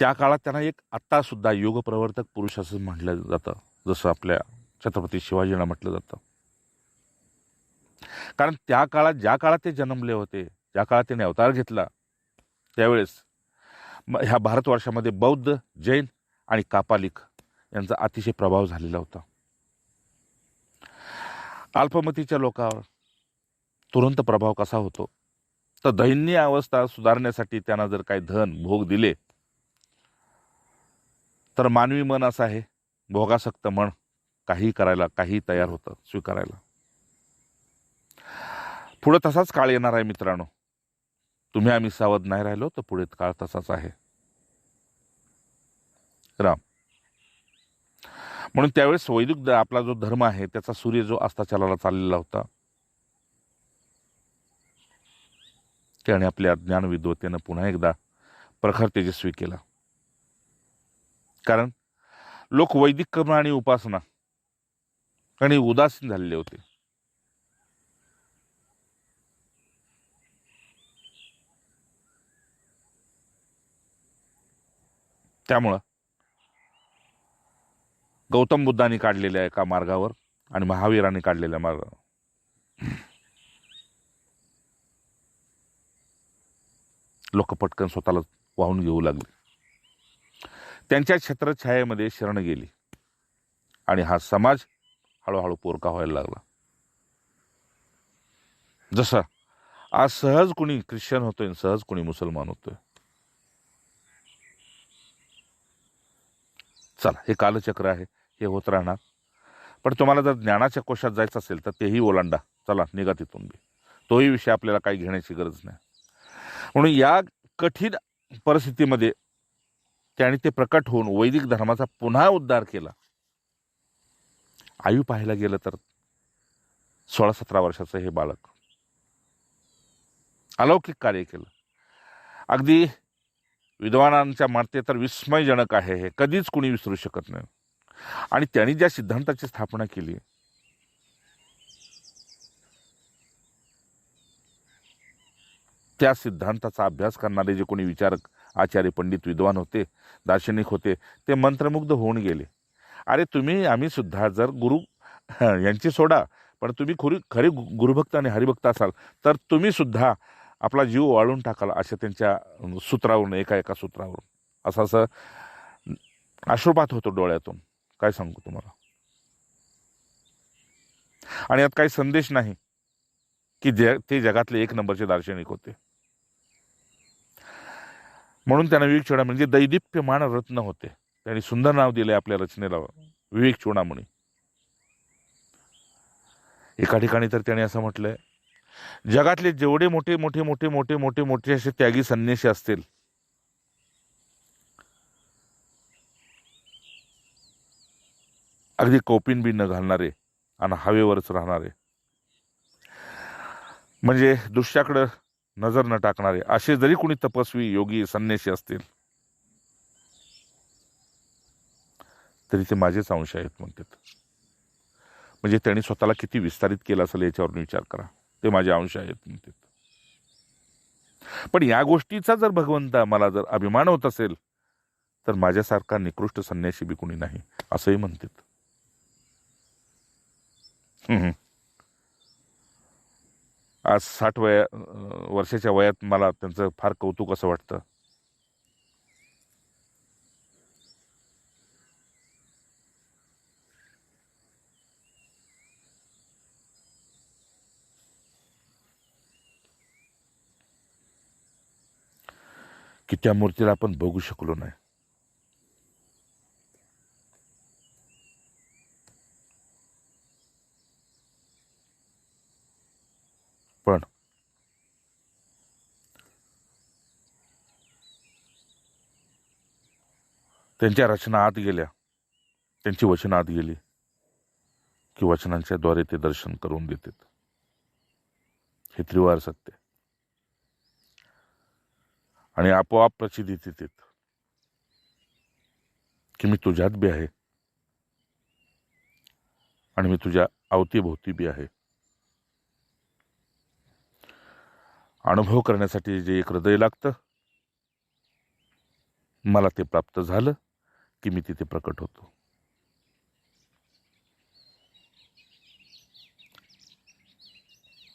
त्या काळात त्यांना एक आत्ता सुद्धा योग प्रवर्तक पुरुष असं म्हटलं जातं, जसं आपल्या छत्रपती शिवाजींना म्हटलं जातं. कारण त्या काळात ज्या काळात ते जन्मले होते, ज्या काळात त्यांनी अवतार घेतला, त्यावेळेस ह्या भारतवर्षामध्ये बौद्ध, जैन आणि कापालिक यांचा अतिशय प्रभाव झालेला होता. अल्पमतीच्या लोकांवर तुरंत प्रभाव कसा होतो, तर दैन्य अवस्था सुधारण्यासाठी त्यांना जर काही धन भोग दिले तर मानवी मन असं आहे, भोगासक्त मन काही करायला, काही तयार होतं स्वीकारायला. पुढे तसाच काळ येणार आहे मित्रांनो. तुम्ही आम्ही सावध नाही राहिलो तर पुढे काळ तसाच आहे. राम. म्हणून त्यावेळेस वैदिक आपला जो धर्म आहे त्याचा सूर्य जो अस्ताचलाला चाललेला होता त्याने आपल्या ज्ञान विद्वतेनं पुन्हा एकदा प्रखर तेजस्वी केला. कारण लोक वैदिक कर्म आणि उपासना आणि उदासीन झालेले होते. त्यामुळं गौतम बुद्धांनी काढलेल्या एका मार्गावर आणि महावीरांनी काढलेल्या मार्गावर लोक पटकन स्वतःला वाहून घेऊ लागले. त्यांच्या छत्रछायेमध्ये शरण गेली आणि हा समाज हळूहळू पोरका व्हायला लागला. जसं आज सहज कुणी ख्रिश्चन होतोय, सहज कुणी मुसलमान होतोय. चला, हे कालचक्र आहे, हे होत राहणार. पण तुम्हाला जर ज्ञानाच्या कोशात जायचं असेल तर तेही ओलांडा. चला, निघा तिथून बी. तोही विषय आपल्याला काही घेण्याची गरज नाही. म्हणून या कठीण परिस्थितीमध्ये त्याने ते प्रकट होऊन वैदिक धर्माचा पुन्हा उद्धार केला. आयु पाहायला गेलं तर 16-17 वर्षाचं हे बालक अलौकिक कार्य केलं. अगदी विद्वानांच्या मते तर विस्मयजनक आहे. हे कधीच कुणी विसरू शकत नाही. आणि त्यांनी ज्या सिद्धांताची स्थापना केली त्या सिद्धांताचा अभ्यास करणारे जे कोणी विचारक, आचार्य, पंडित, विद्वान होते, दार्शनिक होते, ते मंत्रमुग्ध होऊन गेले. अरे तुम्ही आम्ही सुद्धा जर गुरु यांची सोडा, पण तुम्ही खरे गुरुभक्त आणि हरिभक्त असाल तर तुम्ही सुद्धा आपला जीव वाळून टाकाल, अशा त्यांच्या सूत्रावरून, एका सूत्रावरून असं अश्रुपात होतो डोळ्यातून. काय सांगू तुम्हाला. आणि यात काही संदेश नाही की ते जगातले 1 नंबरचे दार्शनिक होते. म्हणून त्यांना विवेक चूडा म्हणजे दैदिप्यमान रत्न होते. त्यांनी सुंदर नाव दिले आपल्या रचनेला, विवेक चूडामणी. एका ठिकाणी तर त्याने असं म्हटलंय, जगातले जेवढे मोठे मोठे मोठे मोठे मोठे मोठे असे त्यागी संन्यासी असतील, अगदी कौपिन बी न घालणारे आणि हवेवरच राहणारे, म्हणजे दृश्याकडे नजर न टाकणारे, असे जरी कोणी तपस्वी, योगी, संन्यासी असतील तरी ते माझेच अंश आहेत म्हणतात. म्हणजे त्यांनी स्वतःला किती विस्तारित केलं असेल याच्यावरून विचार करा. ते माझे अंश आहेत म्हणतात. पण या गोष्टीचा जर भगवंता मला जर अभिमान होत असेल तर माझ्यासारखा निकृष्ट संन्यासी बी कोणी नाही, असंही म्हणतात. आज 60 वर्षाच्या वयात मला त्यांचं फार कौतुक असं वाटतं. की त्या मूर्तीला आपण बघू शकलो नाही. पण त्यांच्या रचना आत गेल्या, त्यांची वचनं आत गेली की वचनांच्या द्वारे ते दर्शन करून देतात. हे त्रिवार सत्य. आणि आपोआप प्रचिती देतात की मी तुझ्यात बी आहे आणि मी तुझ्या अवतीभोवती बी आहे. अनुभव करण्यासाठी जे एक हृदय लागतं, मला ते प्राप्त झालं की मी तिथे प्रकट होतो.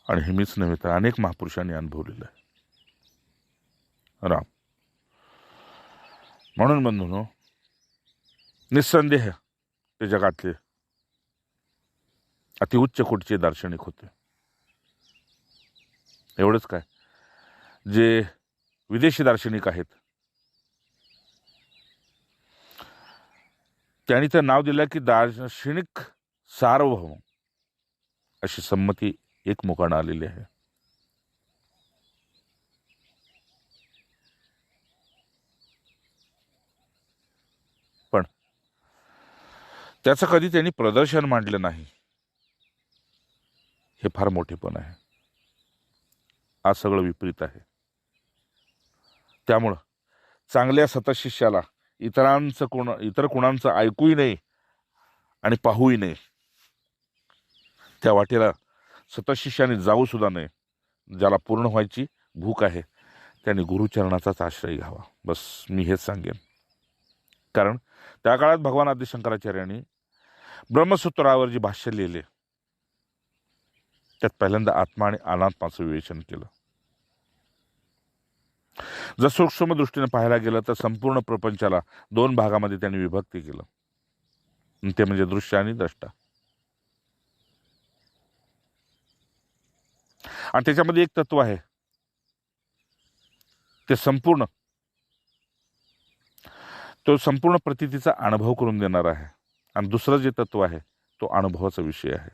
आणि हे मीच नव्हे तर अनेक महापुरुषांनी अनुभवलेलं आहे. राम. म्हणून बंधूंनो, निस्संदेह ते जगातले अतिउच्च कोटीचे दार्शनिक होते. एवढंच काय, जे विदेशी दार्शनिक आहेत त्यांनी तर नाव दिलं की दार्शनिक सार्वभौम, अशी संमती एकमुखानं आलेली आहे. त्याचं कधी त्यांनी प्रदर्शन मांडलं नाही. हे फार मोठेपण आहे. आज सगळं विपरीत आहे. त्यामुळं चांगल्या सतशिष्याला इतर कोणाचं ऐकूही नाही आणि पाहूही नाही. त्या वाटेला सतशिष्याने जाऊ सुद्धा नाही. ज्याला पूर्ण व्हायची भूक आहे त्याने गुरुचरणाचाच आश्रय घ्यावा. बस मी हेच सांगेन. कारण त्या काळात भगवान आदि शंकराचार्यांनी ब्रह्मसूत्रावर जी भाष्य लिहिले त्यात पहिल्यांदा आत्मा आणि अनात्माचं विवेचन केलं. जर सूक्ष्म दृष्टीने पाहायला गेलं तर संपूर्ण प्रपंचाला 2 भागामध्ये त्यांनी विभक्ती केलं. ते म्हणजे दृश्य आणि द्रष्टा. आणि त्याच्यामध्ये एक तत्व आहे ते संपूर्ण प्रतीतीचा अनुभव करून देणार आहे. आणि दुसरं जे तत्व आहे तो अनुभवाचा विषय आहे.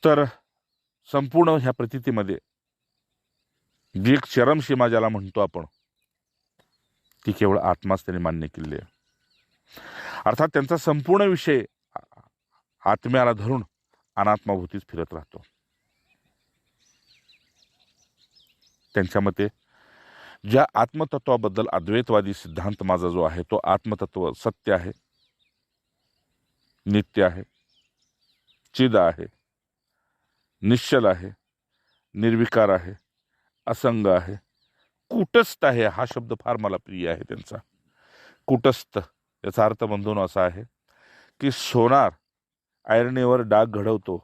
तर संपूर्ण ह्या प्रतीतीमध्ये जी एक चरमसीमा ज्याला म्हणतो आपण ती केवळ आत्माच त्यांनी मान्य केली आहे. अर्थात त्यांचा संपूर्ण विषय आत्म्याला धरून अनात्माभूतीच फिरत राहतो. त्यांच्या मते ज्या आत्मतत्वाबद्दल अद्वैतवादी सिद्धांत माझा जो आहे तो आत्मतत्व सत्य आहे, नित्य आहे, चिद आहे, निश्चल आहे, निर्विकार आहे, असंग आहे, कूटस्थ आहे. हा शब्द फार मला प्रिय आहे त्यांचा. कूटस्थ याचा अर्थ बंधून असा आहे की सोनार आयर्नीवर डाग घडवतो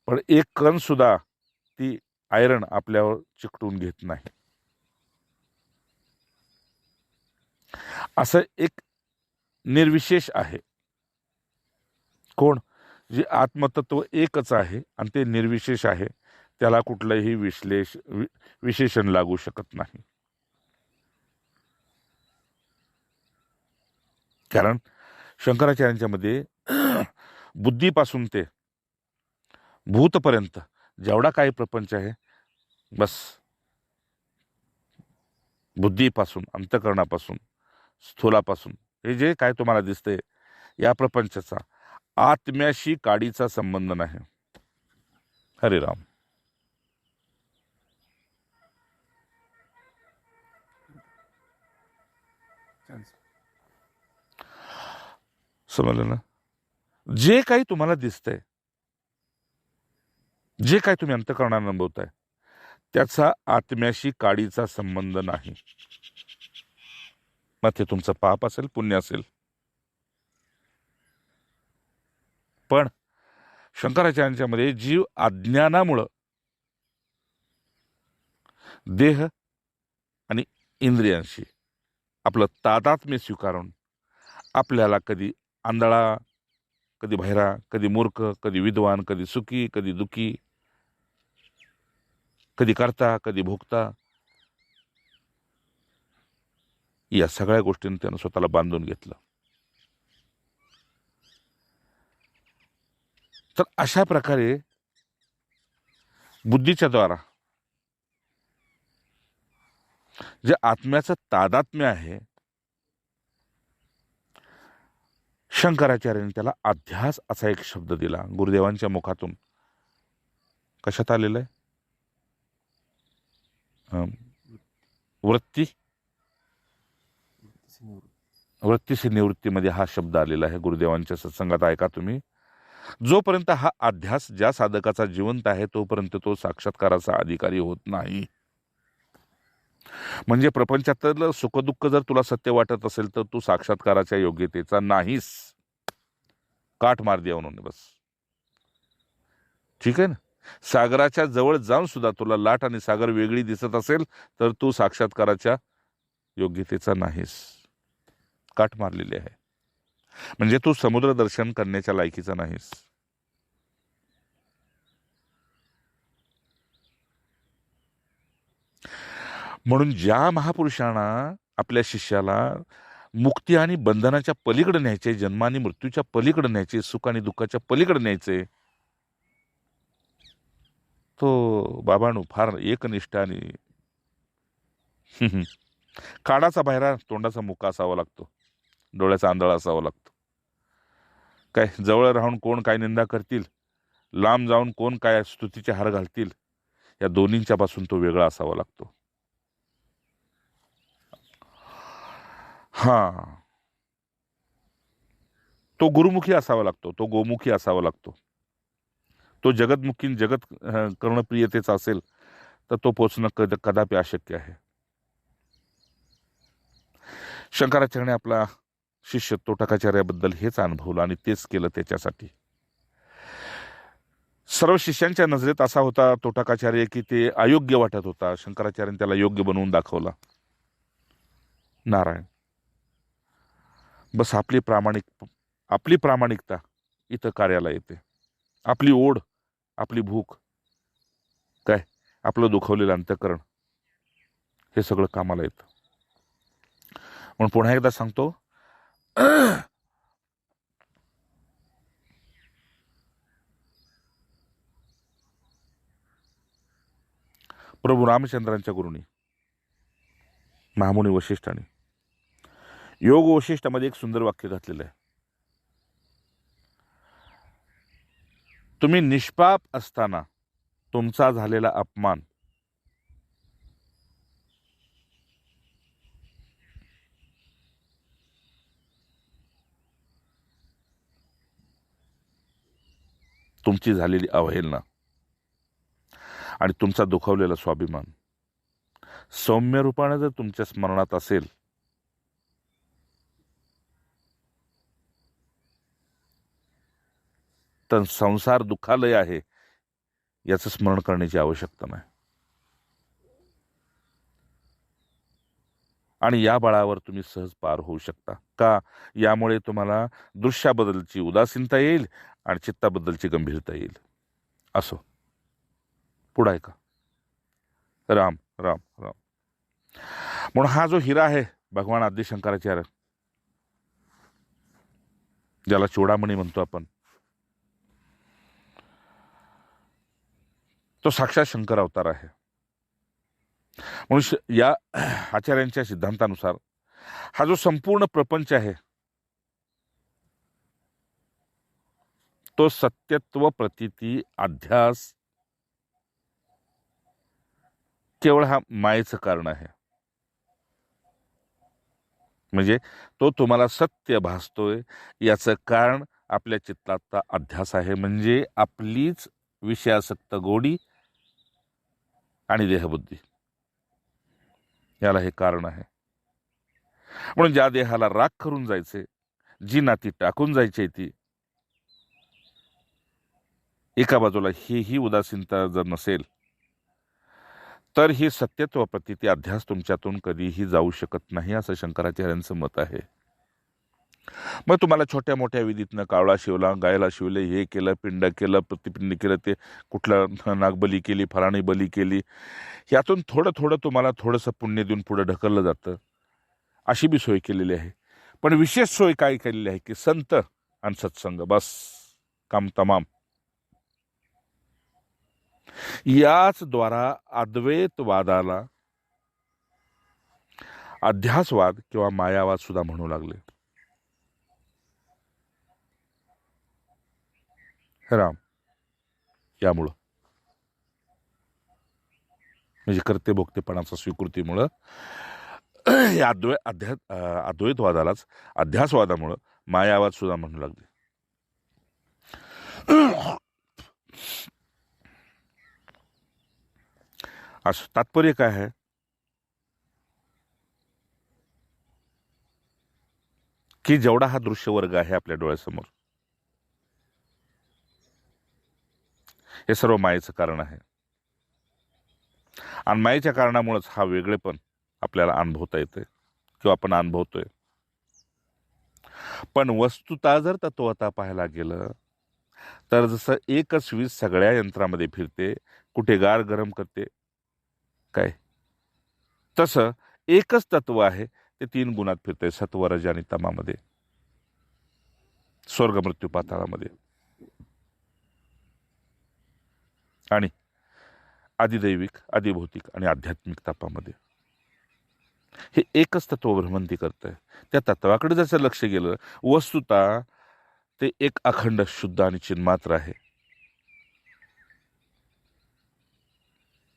पण एक कण सुद्धा ती आयरन आपल्यावर चिकटून घेत नाही. असं एक निर्विशेष आहे. कोण? जे आत्मतत्व एकच आहे आणि ते निर्विशेष आहे. त्याला कुठलंही विशेषण लागू शकत नाही. कारण शंकराचार्यांच्या मध्ये बुद्धीपासून ते भूतपर्यंत जेवढा काही प्रपंच आहे बस बुद्धीपासून, अंतःकरणापासून, स्थूलापासून हे जे काय तुम्हाला दिसतंय या प्रपंचाचा आत्म्याशी काडीचा संबंध नाही. हरे राम. समजलं ना? जे काही तुम्हाला दिसतंय, जे काही तुम्ही अंतःकरणाने अनुभवताय त्याचा आत्म्याशी काडीचा संबंध नाही. मग ते तुमचं पाप असेल, पुण्य असेल. पण शंकराचार्यांच्या मध्ये जीव अज्ञानामुळं देह आणि इंद्रियांशी आपलं तादात्म्य स्वीकारून आपल्याला कधी आंधळा, कधी बहिरा, कधी मूर्ख, कधी विद्वान, कधी सुखी, कधी दुखी, कधी करता, कधी भोगता, या सगळ्या गोष्टींनी त्यानं स्वतःला बांधून घेतलं. तर अशा प्रकारे बुद्धीच्या द्वारा जे आत्म्याचं तादात्म्य आहे शंकराचार्यांनी त्याला अध्यास असा एक शब्द दिला. गुरुदेवांच्या मुखातून कशात आलेला आहे? वृत्तीशी निवृत्तीमध्ये हा शब्द आलेला आहे. गुरुदेवांच्या सत्संगात ऐका तुम्ही. जोपर्यंत हा अध्यास ज्या साधकाचा जिवंत आहे तोपर्यंत तो साक्षात्काराचा अधिकारी होत नाही. म्हणजे प्रपंचातलं सुखदुःख जर तुला सत्य वाटत असेल तर तू साक्षात्काराच्या योग्यतेचा नाहीस. काठ मार द्या म्हणून बस. ठीक आहे ना? सागराच्या जवळ जाऊन सुद्धा तुला लाट आणि सागर वेगळी दिसत असेल तर तू साक्षात्काराच्या योग्यतेचा नाहीस. काठ मारलेली आहे. म्हणजे तू समुद्र दर्शन करण्याच्या लायकीचा नाहीस. म्हणून ज्या महापुरुषांना आपल्या शिष्याला मुक्ती आणि बंधनाच्या पलीकडे न्यायचे, जन्म आणि मृत्यूच्या पलीकडे न्यायचे, सुख आणि दुःखाच्या पलीकडे न्यायचे, तो बाबांनो फार एकनिष्ठ आणि काडाचा बाहेरा तोंडाचा मुका असावा लागतो, डोळ्याचा आंधळा असावा लागतो. काय जवळ राहून कोण काय निंदा करतील, लांब जाऊन कोण काय स्तुतीचे हार घालतील, या दोन्हींच्या पासून तो वेगळा असावा लागतो. हा, तो गुरुमुखी असावा लागतो, तो गोमुखी असावा लागतो. तो जगतमुखी जगत कर्णप्रियतेचा असेल तर तो पोचणं कदापि अशक्य आहे. शंकराचार्याने आपला शिष्य तोटकाचार्याबद्दल हेच अनुभवलं आणि तेच केलं त्याच्यासाठी. सर्व शिष्यांच्या नजरेत असा होता तोटकाचार्य की ते अयोग्य वाटत होता. शंकराचार्याने त्याला योग्य बनवून दाखवला. नारायण, बस आपली प्रामाणिकता इथं कार्याला येते. आपली ओढ, आपली भूक, काय आपलं दुखवलेलं अंतःकरण, हे सगळं कामाला येतं. म्हणून पुन्हा एकदा सांगतो, प्रभू रामचंद्रांच्या गुरुनी महामुनी वशिष्ठाने योग वशिष्ठामध्ये एक सुंदर वाक्य घातलेलं आहे. तुम्ही निष्पाप असताना तुमचा झालेला अपमान तुमची झालेली अवहेलना आणि तुमचा दुखावलेला स्वाभिमान सौम्य रूपाने जर तुमच्या स्मरणात असेल तर संसार दुःखालय आहे याचं स्मरण करण्याची आवश्यकता नाही. आणि या बळावर तुम्ही सहज पार होऊ शकता. का? यामुळे तुम्हाला दृश्याबद्दलची उदासीनता येईल आणि चित्ताबद्दलची गंभीरता येईल. असो, पुढे आहे का? राम राम राम. म्हणून हा जो हिरा आहे भगवान आद्य शंकराचार्य, ज्याला चूडामणी म्हणतो आपण, तो साक्षात शंकर अवतार आहे. म्हणून या आचार्यांच्या सिद्धांतानुसार हा जो संपूर्ण प्रपंच आहे तो सत्यत्व प्रतीती अध्यास केवळ हा मायेचं कारण आहे. म्हणजे तो तुम्हाला सत्य भासतोय याचं कारण आपल्या चित्ताचा अध्यास आहे, म्हणजे आपलीच विषयासक्त गोडी आणि देहबुद्धी, याला हे कारण आहे. म्हणून ज्या देहाला राग करून जायचे, जी नाती टाकून जायची ती, एका बाजूला ही उदासीनता जर नसेल तर ही सत्यत्व प्रतीती अध्यास तुमच्यातून कधीही जाऊ शकत नाही, असं शंकराचार्यांचं मत आहे. मग तुम्हाला छोट्या मोठ्या विधीतनं कावळा शिवला, गायला शिवले, हे केलं, पिंड केलं, प्रतिपिंड केलं, ते कुठलं नागबली केली, फलाणी बली केली, यातून थोडं थोडं तुम्हाला थोडंसं पुण्य देऊन पुढे ढकललं जातं. अशी बी सोय केलेली आहे. पण विशेष सोय काय केलेली आहे की संत आणि सत्संग, बस काम तमाम. याच द्वारा अद्वैतवादाला अध्यासवाद किंवा मायावाद सुद्धा म्हणू लागले. राम, यामुळं म्हणजे कर्ते भोक्तेपणाचा स्वीकृतीमुळं या अद्वैतवादालाच अध्यासवादामुळं मायावाद सुद्धा म्हणू लागले. असं तात्पर्य काय आहे की जेवढा हा दृश्य वर्ग आहे आपल्या डोळ्यासमोर, हे सर्व मायेचं कारण आहे. आणि मायेच्या कारणामुळेच हा वेगळेपण आपल्याला अनुभवता येते किंवा आपण अनुभवतोय. पण वस्तुता जर तत्वता पाहायला गेलं तर जसं एकच वीज सगळ्या यंत्रामध्ये फिरते, कुठे गार गरम करते काय, तसं एकच तत्व आहे ते 3 गुणात फिरते, सत्व रज आणि तमामध्ये, स्वर्ग मृत्यू पाताळामध्ये आणि आदिदैविक, आदिभौतिक आणि आध्यात्मिक तापामध्ये. हे एकच तत्व भ्रमंती करतंय. त्या तत्वाकडे जसं लक्ष गेलं, वस्तुतः ते एक अखंड शुद्ध आणि चिन्मात्र आहे.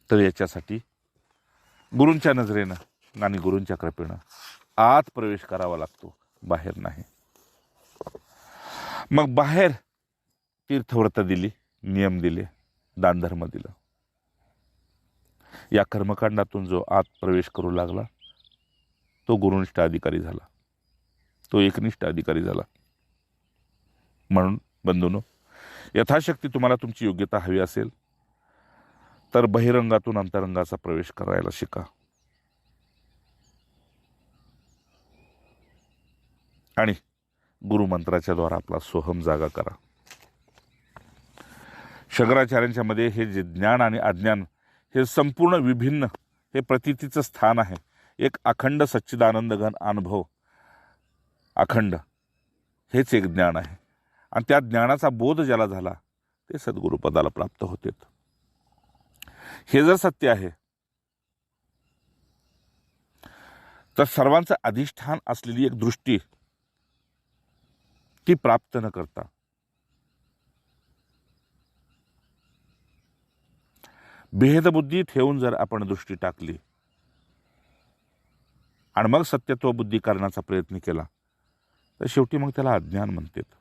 तर याच्यासाठी गुरूंच्या नजरेनं आणि गुरूंच्या कृपेनं आत प्रवेश करावा लागतो, बाहेर नाही. मग बाहेर तीर्थव्रत दिली, नियम दिले, दानधर्म दिलं. या कर्मकांडातून जो आत प्रवेश करू लागला तो गुरुनिष्ठ अधिकारी झाला, तो एकनिष्ठ अधिकारी झाला. म्हणून बंधूंनो, यथाशक्ती तुम्हाला तुमची योग्यता हवी असेल तर बहिरंगातून अंतरंगाचा प्रवेश करायला शिका. आणि गुरुमंत्राच्या द्वारा आपला सोहम जागा करा. शंकराचार्यांच्या मध्ये हे जे ज्ञान आणि अज्ञान हे संपूर्ण विभिन्न, हे प्रतीतीचं स्थान आहे. एक अखंड सच्चिदानंद घन अनुभव, अखंड, हेच एक ज्ञान आहे. आणि त्या ज्ञानाचा बोध ज्याला झाला ते सद्गुरुपदाला प्राप्त होते. हे जर सत्य आहे तर सर्वांचं अधिष्ठान असलेली एक दृष्टी ती प्राप्त न करता भेदबुद्धी ठेवून जर आपण दृष्टी टाकली आणि मग सत्यत्व बुद्धी करण्याचा प्रयत्न केला तर शेवटी मग त्याला अज्ञान म्हणतात.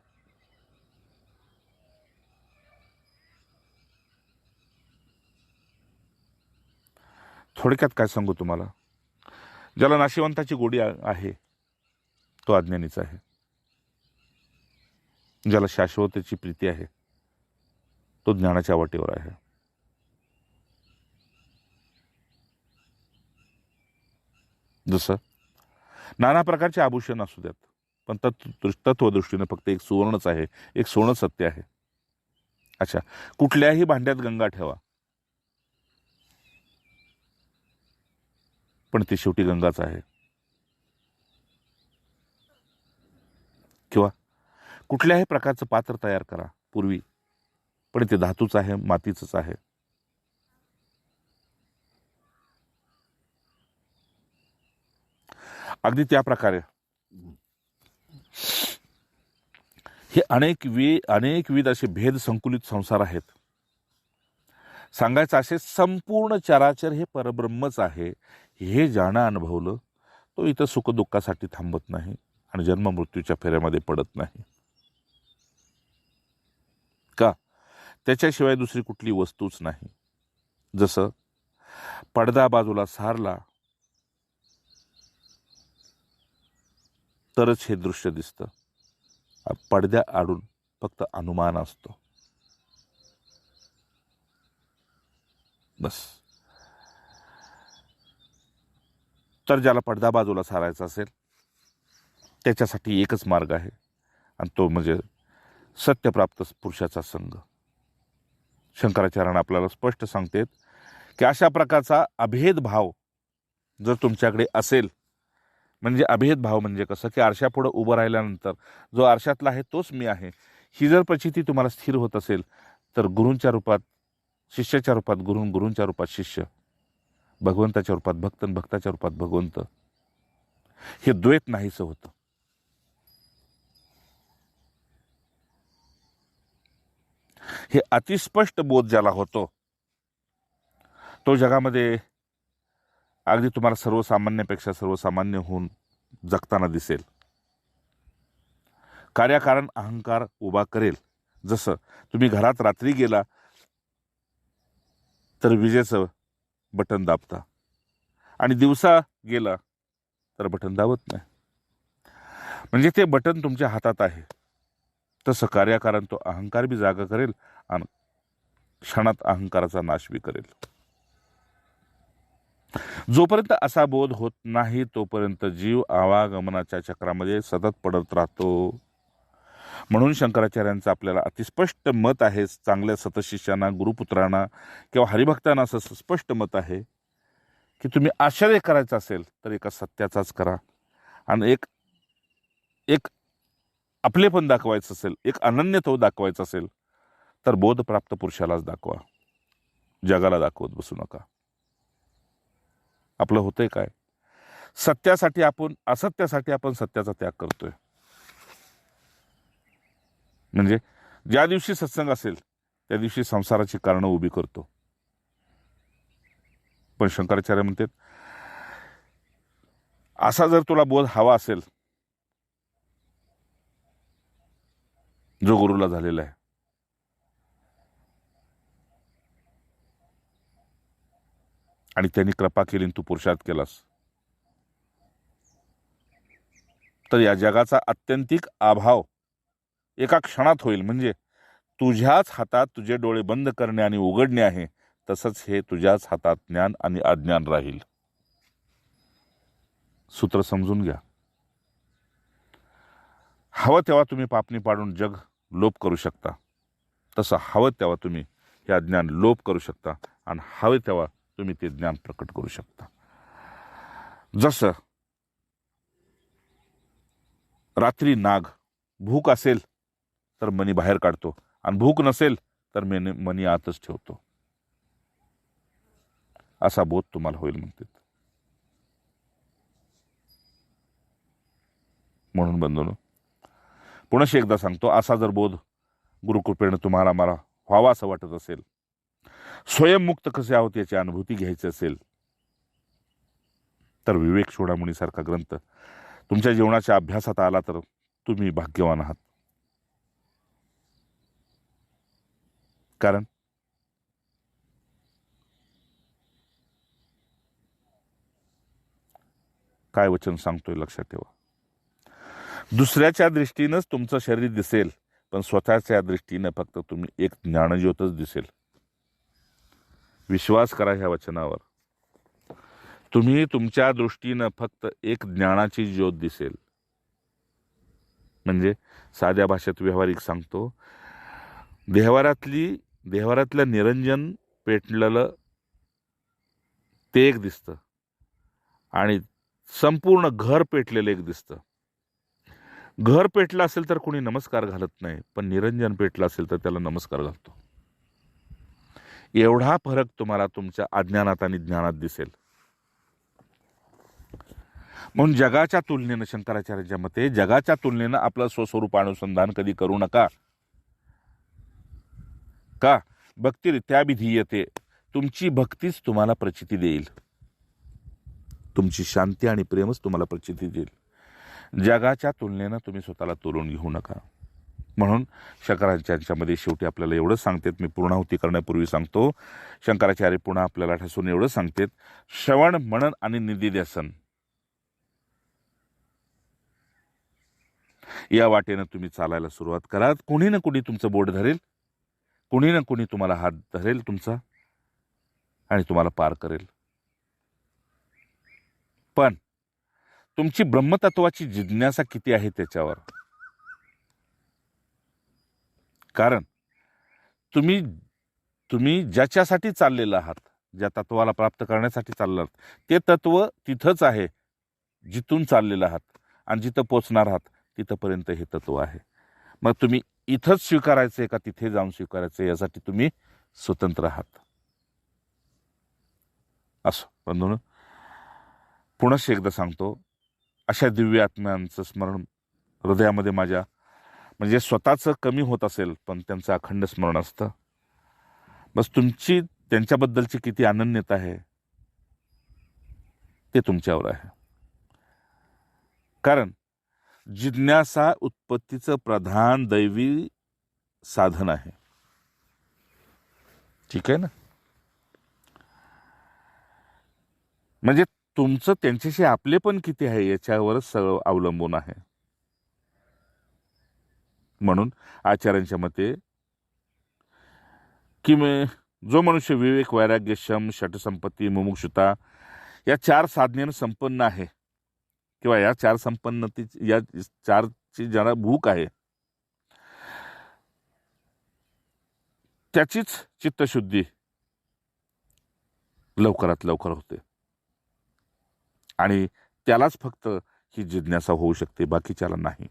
थोडक्यात काय सांगू तुम्हाला, ज्याला नाशिवंताची गोडी आहे तो अज्ञानीच आहे. ज्याला शाश्वतेची प्रीती आहे तो ज्ञानाच्या वाटेवर आहे. जसं नाना प्रकारचे आभूषण असू द्यात, पण तत्वदृष्टीने फक्त एक सुवर्णच आहे, एक सोनं सत्य आहे. अच्छा, कुठल्याही भांड्यात गंगा ठेवा पण ती शेवटी गंगाच आहे. किंवा कुठल्याही प्रकारचं पात्र तयार करा पूर्वी, पण ते धातूच आहे, मातीचंच आहे. अगदी त्या प्रकारे हे अनेकविध असे भेद संकुलित संसार आहेत. सांगायचं असे, संपूर्ण चराचर हे परब्रह्मच आहे हे ज्यानं अनुभवलं तो इथं सुखदुःखासाठी थांबत नाही आणि जन्म मृत्यूच्या फेऱ्यामध्ये पडत नाही. का? त्याच्याशिवाय दुसरी कुठली वस्तूच नाही. जसं पडदा बाजूला सारला तरच हे दृश्य दिसतं, पडद्या आडून फक्त अनुमान असतो. बस. तर ज्याला पडदा बाजूला सारायचा असेल त्याच्यासाठी एकच मार्ग आहे आणि तो म्हणजे सत्यप्राप्त पुरुषाचा संग. शंकराचार्यांना आपल्याला स्पष्ट सांगतात की अशा प्रकारचा अभेद भाव जर तुमच्याकडे असेल, म्हणजे अभेद भाव म्हणजे कसं की आरशापुढे उभं राहिल्यानंतर जो आरशातला आहे तोच मी आहे, ही जर प्रचिती तुम्हाला स्थिर होत असेल तर गुरूंच्या रूपात शिष्याच्या रूपात गुरु, गुरूंच्या रूपात शिष्य, भगवंताच्या रूपात भक्त, भक्ताच्या रूपात भगवंत, हे द्वैत नाहीसं होतं. हे अतिस्पष्ट बोध ज्याला होतो तो जगामध्ये अगदी तुम्हाला सर्वसामान्यापेक्षा सर्वसामान्य होऊन जगताना दिसेल. कार्यकारण अहंकार उभा करेल. जसं तुम्ही घरात रात्री गेला तर विजेचं बटन दाबता आणि दिवसा गेला तर बटन दाबत नाही, म्हणजे ते बटन तुमच्या हातात आहे. तसं कार्यकारण तो अहंकार बी जागा करेल आणि क्षणात अहंकाराचा नाश बी करेल. जोपर्यंत असा बोध होत नाही तोपर्यंत जीव आवागमनाच्या चक्रामध्ये सतत पडत राहतो. म्हणून शंकराचार्यांचं आपल्याला अतिस्पष्ट मत आहे, चांगल्या सतशिष्यांना, गुरुपुत्रांना किंवा हरिभक्तांना असं स्पष्ट मत आहे की तुम्ही आश्चर्य करायचं असेल तर एका सत्याचाच करा आणि एक आपलेपण दाखवायचं असेल, एक अनन्यत्व दाखवायचं असेल तर बोधप्राप्त पुरुषालाच दाखवा, जगाला दाखवत बसू नका. आपलं होतंय काय? सत्यासाठी आपण असत्यासाठी आपण सत्याचा त्याग करतोय. म्हणजे ज्या दिवशी सत्संग असेल त्या दिवशी संसाराची कारणं उभी करतो. पण शंकराचार्य म्हणतात, असा जर तुला बोध हवा असेल जो गुरुला झालेला आहे, आणि त्यांनी कृपा केली तू पुरुषार्थ केलास, तर या जगाचा आत्यंतिक अभाव एका क्षणात होईल. म्हणजे तुझ्याच हातात तुझे डोळे बंद करणे आणि उघडणे आहे, तसंच हे तुझ्याच हातात ज्ञान आणि अज्ञान राहील. सूत्र समजून घ्या. हवं तेव्हा तुम्ही पापणी पाडून जग लोप करू शकता, तसं हवं तेव्हा तुम्ही हे अज्ञान लोप करू शकता, आणि हवे तेव्हा तुम्ही ते ज्ञान प्रकट करू शकता. जसं रात्री नाग भूक असेल तर मनी बाहेर काढतो, आणि भूक नसेल तर मनी आतच ठेवतो. असा बोध तुम्हाला होईल म्हणते. म्हणून बंधूंनो, पुनश्च एकदा सांगतो, असा जर बोध गुरुकृपेने तुम्हाला मला व्हावा असं वाटत असेल, स्वयंमुक्त कसे आहोत याची अनुभूती घ्यायची असेल, तर विवेक चूडामणी सारखा ग्रंथ तुमच्या जीवनाच्या अभ्यासात आला तर तुम्ही भाग्यवान आहात. कारण काय वचन सांगतोय लक्षात ठेवा. दुसऱ्याच्या दृष्टीनंच तुमचं शरीर दिसेल, पण स्वतःच्या दृष्टीनं फक्त तुम्ही एक ज्ञानज्योतच दिसेल. विश्वास करा ह्या वचनावर. तुम्ही तुमच्या दृष्टीनं फक्त एक ज्ञानाची ज्योत दिसेल. म्हणजे साध्या भाषेत व्यावहारिक सांगतो, देवारातलं निरंजन पेटलेलं ते एक दिसतं, आणि संपूर्ण घर पेटलेलं एक दिसतं. घर पेटलं असेल तर कोणी नमस्कार घालत नाही, पण निरंजन पेटलं असेल तर त्याला नमस्कार घालतो. एवढा फरक तुम्हाला तुमच्या अज्ञानात आणि ज्ञानात दिसेल. म्हणून जगाच्या तुलनेनं, शंकराचार्यांच्या मते जगाच्या तुलनेनं आपलं स्वस्वरूप अनुसंधान कधी करू नका. का? भक्तिरित्या विधीयते. तुमची भक्तीच तुम्हाला प्रचिती देईल, तुमची शांती आणि प्रेमच तुम्हाला प्रचिती देईल. जगाच्या तुलनेनं तुम्ही स्वतःला तोलून घेऊ नका. म्हणून शंकराचार्यांच्यामध्ये शेवटी आपल्याला एवढंच सांगतात, मी पूर्णाहुती करण्यापूर्वी सांगतो, शंकराचार्य पुन्हा आपल्याला ठसून एवढं सांगतात, श्रवण मनन आणि निधिध्यासन या वाटेनं तुम्ही चालायला सुरुवात करा. कोणी ना कोणी तुमचं बोट धरेल, कोणी ना कोणी तुम्हाला हात धरेल तुमचा, आणि तुम्हाला पार करेल. पण तुमची ब्रह्मतत्वाची जिज्ञासा किती आहे त्याच्यावर. कारण तुम्ही ज्याच्यासाठी चाललेला आहात, ज्या तत्वाला प्राप्त करण्यासाठी चाललात, ते तत्व तिथंच आहे जिथून चाललेलं आहात, आणि जिथं पोचणार आहात तिथंपर्यंत हे तत्व आहे. मग तुम्ही इथंच स्वीकारायचंय का तिथे जाऊन स्वीकारायचं, यासाठी तुम्ही स्वतंत्र आहात. असं बंधून, पुनश्च एकदा सांगतो, अशा दिव्य आत्म्यांचं स्मरण हृदयामध्ये माझ्या, म्हणजे स्वतःचं कमी होत असेल पण त्यांचं अखंड स्मरण असतं. बस तुमची त्यांच्याबद्दलची किती अनन्यता आहे ते तुमच्यावर आहे. कारण जिज्ञासा उत्पत्तीचं प्रधान दैवी साधन आहे. ठीक आहे ना. म्हणजे तुमचं त्यांच्याशी आपले पण किती आहे याच्यावरच सगळं अवलंबून आहे. म्हणून आचार्यांच्या मते की जो मनुष्य विवेक, वैराग्य, शम, षटसंपत्ती, मुमुक्षुता या 4 साधनेनं संपन्न आहे, किंवा या 4 संपन्नती, या 4ची ज्याला भूक आहे, त्याचीच चित्तशुद्धी लवकरात लवकर होते, आणि त्यालाच फक्त ही जिज्ञासा होऊ शकते, बाकीच्याला नाही.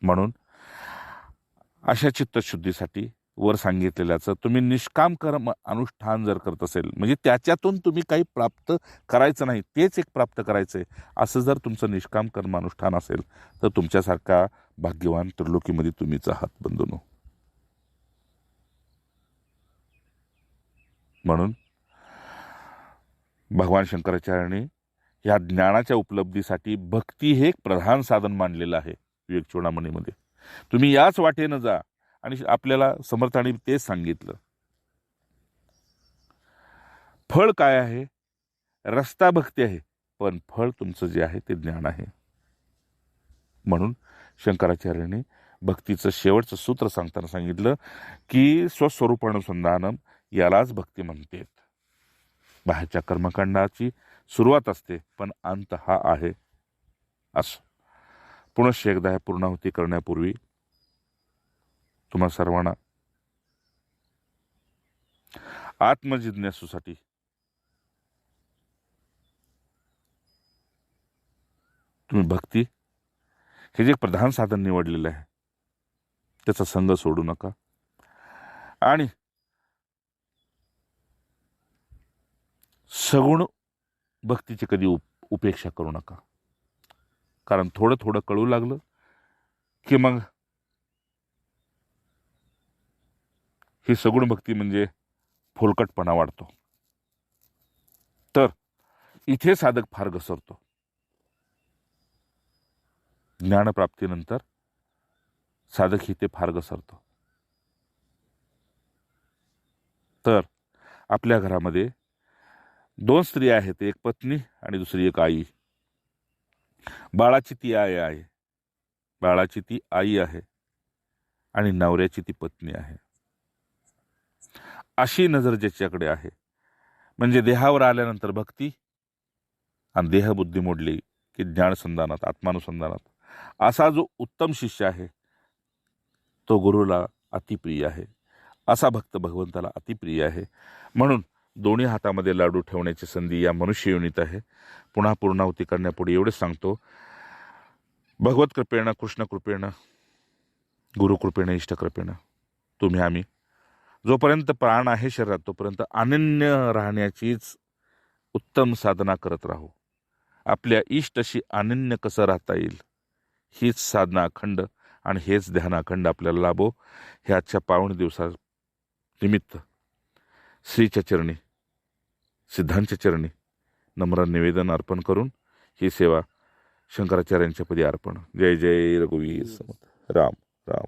म्हणून अशा चित्तशुद्धीसाठी वर सांगितलेल्याचं तुम्ही निष्काम कर्म अनुष्ठान जर करत असेल, म्हणजे त्याच्यातून तुम्ही काही प्राप्त करायचं नाही, तेच एक प्राप्त करायचं आहे, असं जर तुमचं निष्काम कर्म अनुष्ठान असेल तर तुमच्यासारखा भाग्यवान त्रिलोकीमध्ये तुम्हीच आहात बंधूंनो. म्हणून भगवान शंकराचार्यांनी या ज्ञानाच्या उपलब्धीसाठी भक्ती हे एक प्रधान साधन मानलेलं आहे विवेक चूडामणीमध्ये. तुम्ही याच वाटेनं जा, आणि आपल्याला समर्थांनी तेच सांगितलं. फळ काय आहे? रस्ता भक्ती आहे, पण फळ तुमचं जे आहे ते ज्ञान आहे. म्हणून शंकराचार्यांनी भक्तीचं शेवटचं सूत्र सांगताना सांगितलं की स्वस्वरूपानुसंधानम, यालाच भक्ती म्हणतात. बाहेरच्या कर्मकांडाची सुरुवात असते, पण अंत हा आहे. असं पुनश्च एकदा पूर्णाहुती करण्यापूर्वी तुम्हा सर्वांना आत्मजिज्ञासूसाठी तुम्ही भक्ती हे जे प्रधान साधन निवडलेलं आहे त्याचा संग सोडू नका, आणि सगुण भक्तीची कधी उपेक्षा करू नका. कारण थोडं थोडं कळू लागलं की मग ही सगुण भक्ती म्हणजे फोलकटपणा वाढतो. तर इथे साधक फार घसरतो. ज्ञानप्राप्तीनंतर साधक इथे फार घसरतो. तर आपल्या घरामध्ये 2 स्त्रिया आहेत, एक पत्नी आणि दुसरी एक आई. बाळाची ती आई आहे, बाळाची ती आई आहे, आणि नवऱ्याची ती पत्नी आहे. अशी नजर ज्याच्याकडे आहे, म्हणजे देहावर आल्यानंतर भक्ती आणि देहबुद्धी मोडली की ज्ञानसंधानात, आत्मानुसंधानात, असा जो उत्तम शिष्य आहे तो गुरुला अतिप्रिय आहे, असा भक्त भगवंताला अतिप्रिय आहे. म्हणून दोन्ही हातामध्ये लाडू ठेवण्याची संधी या मनुष्य योनीत आहे. पुन्हा पूर्णाहुती करण्यापुढे एवढेच सांगतो, भगवत कृपेनं, कृष्ण कृपेनं, गुरुकृपेनं, इष्टकृपेनं तुम्ही आम्ही जोपर्यंत प्राण आहे शरीरात तोपर्यंत अनन्य राहण्याचीच उत्तम साधना करत राहू. आपल्या इष्टशी अनन्य कसं राहता येईल हीच साधना अखंड आणि हेच ध्यान अखंड आपल्याला लाभो. हे आजच्या पावन दिवसा निमित्त श्रीच्या चरणी, सिद्धांच्या चरणी नम्र निवेदन अर्पण करून ही सेवा शंकराचार्यांच्या पदी अर्पण. जय जय रघुवीर समर्थ. राम राम.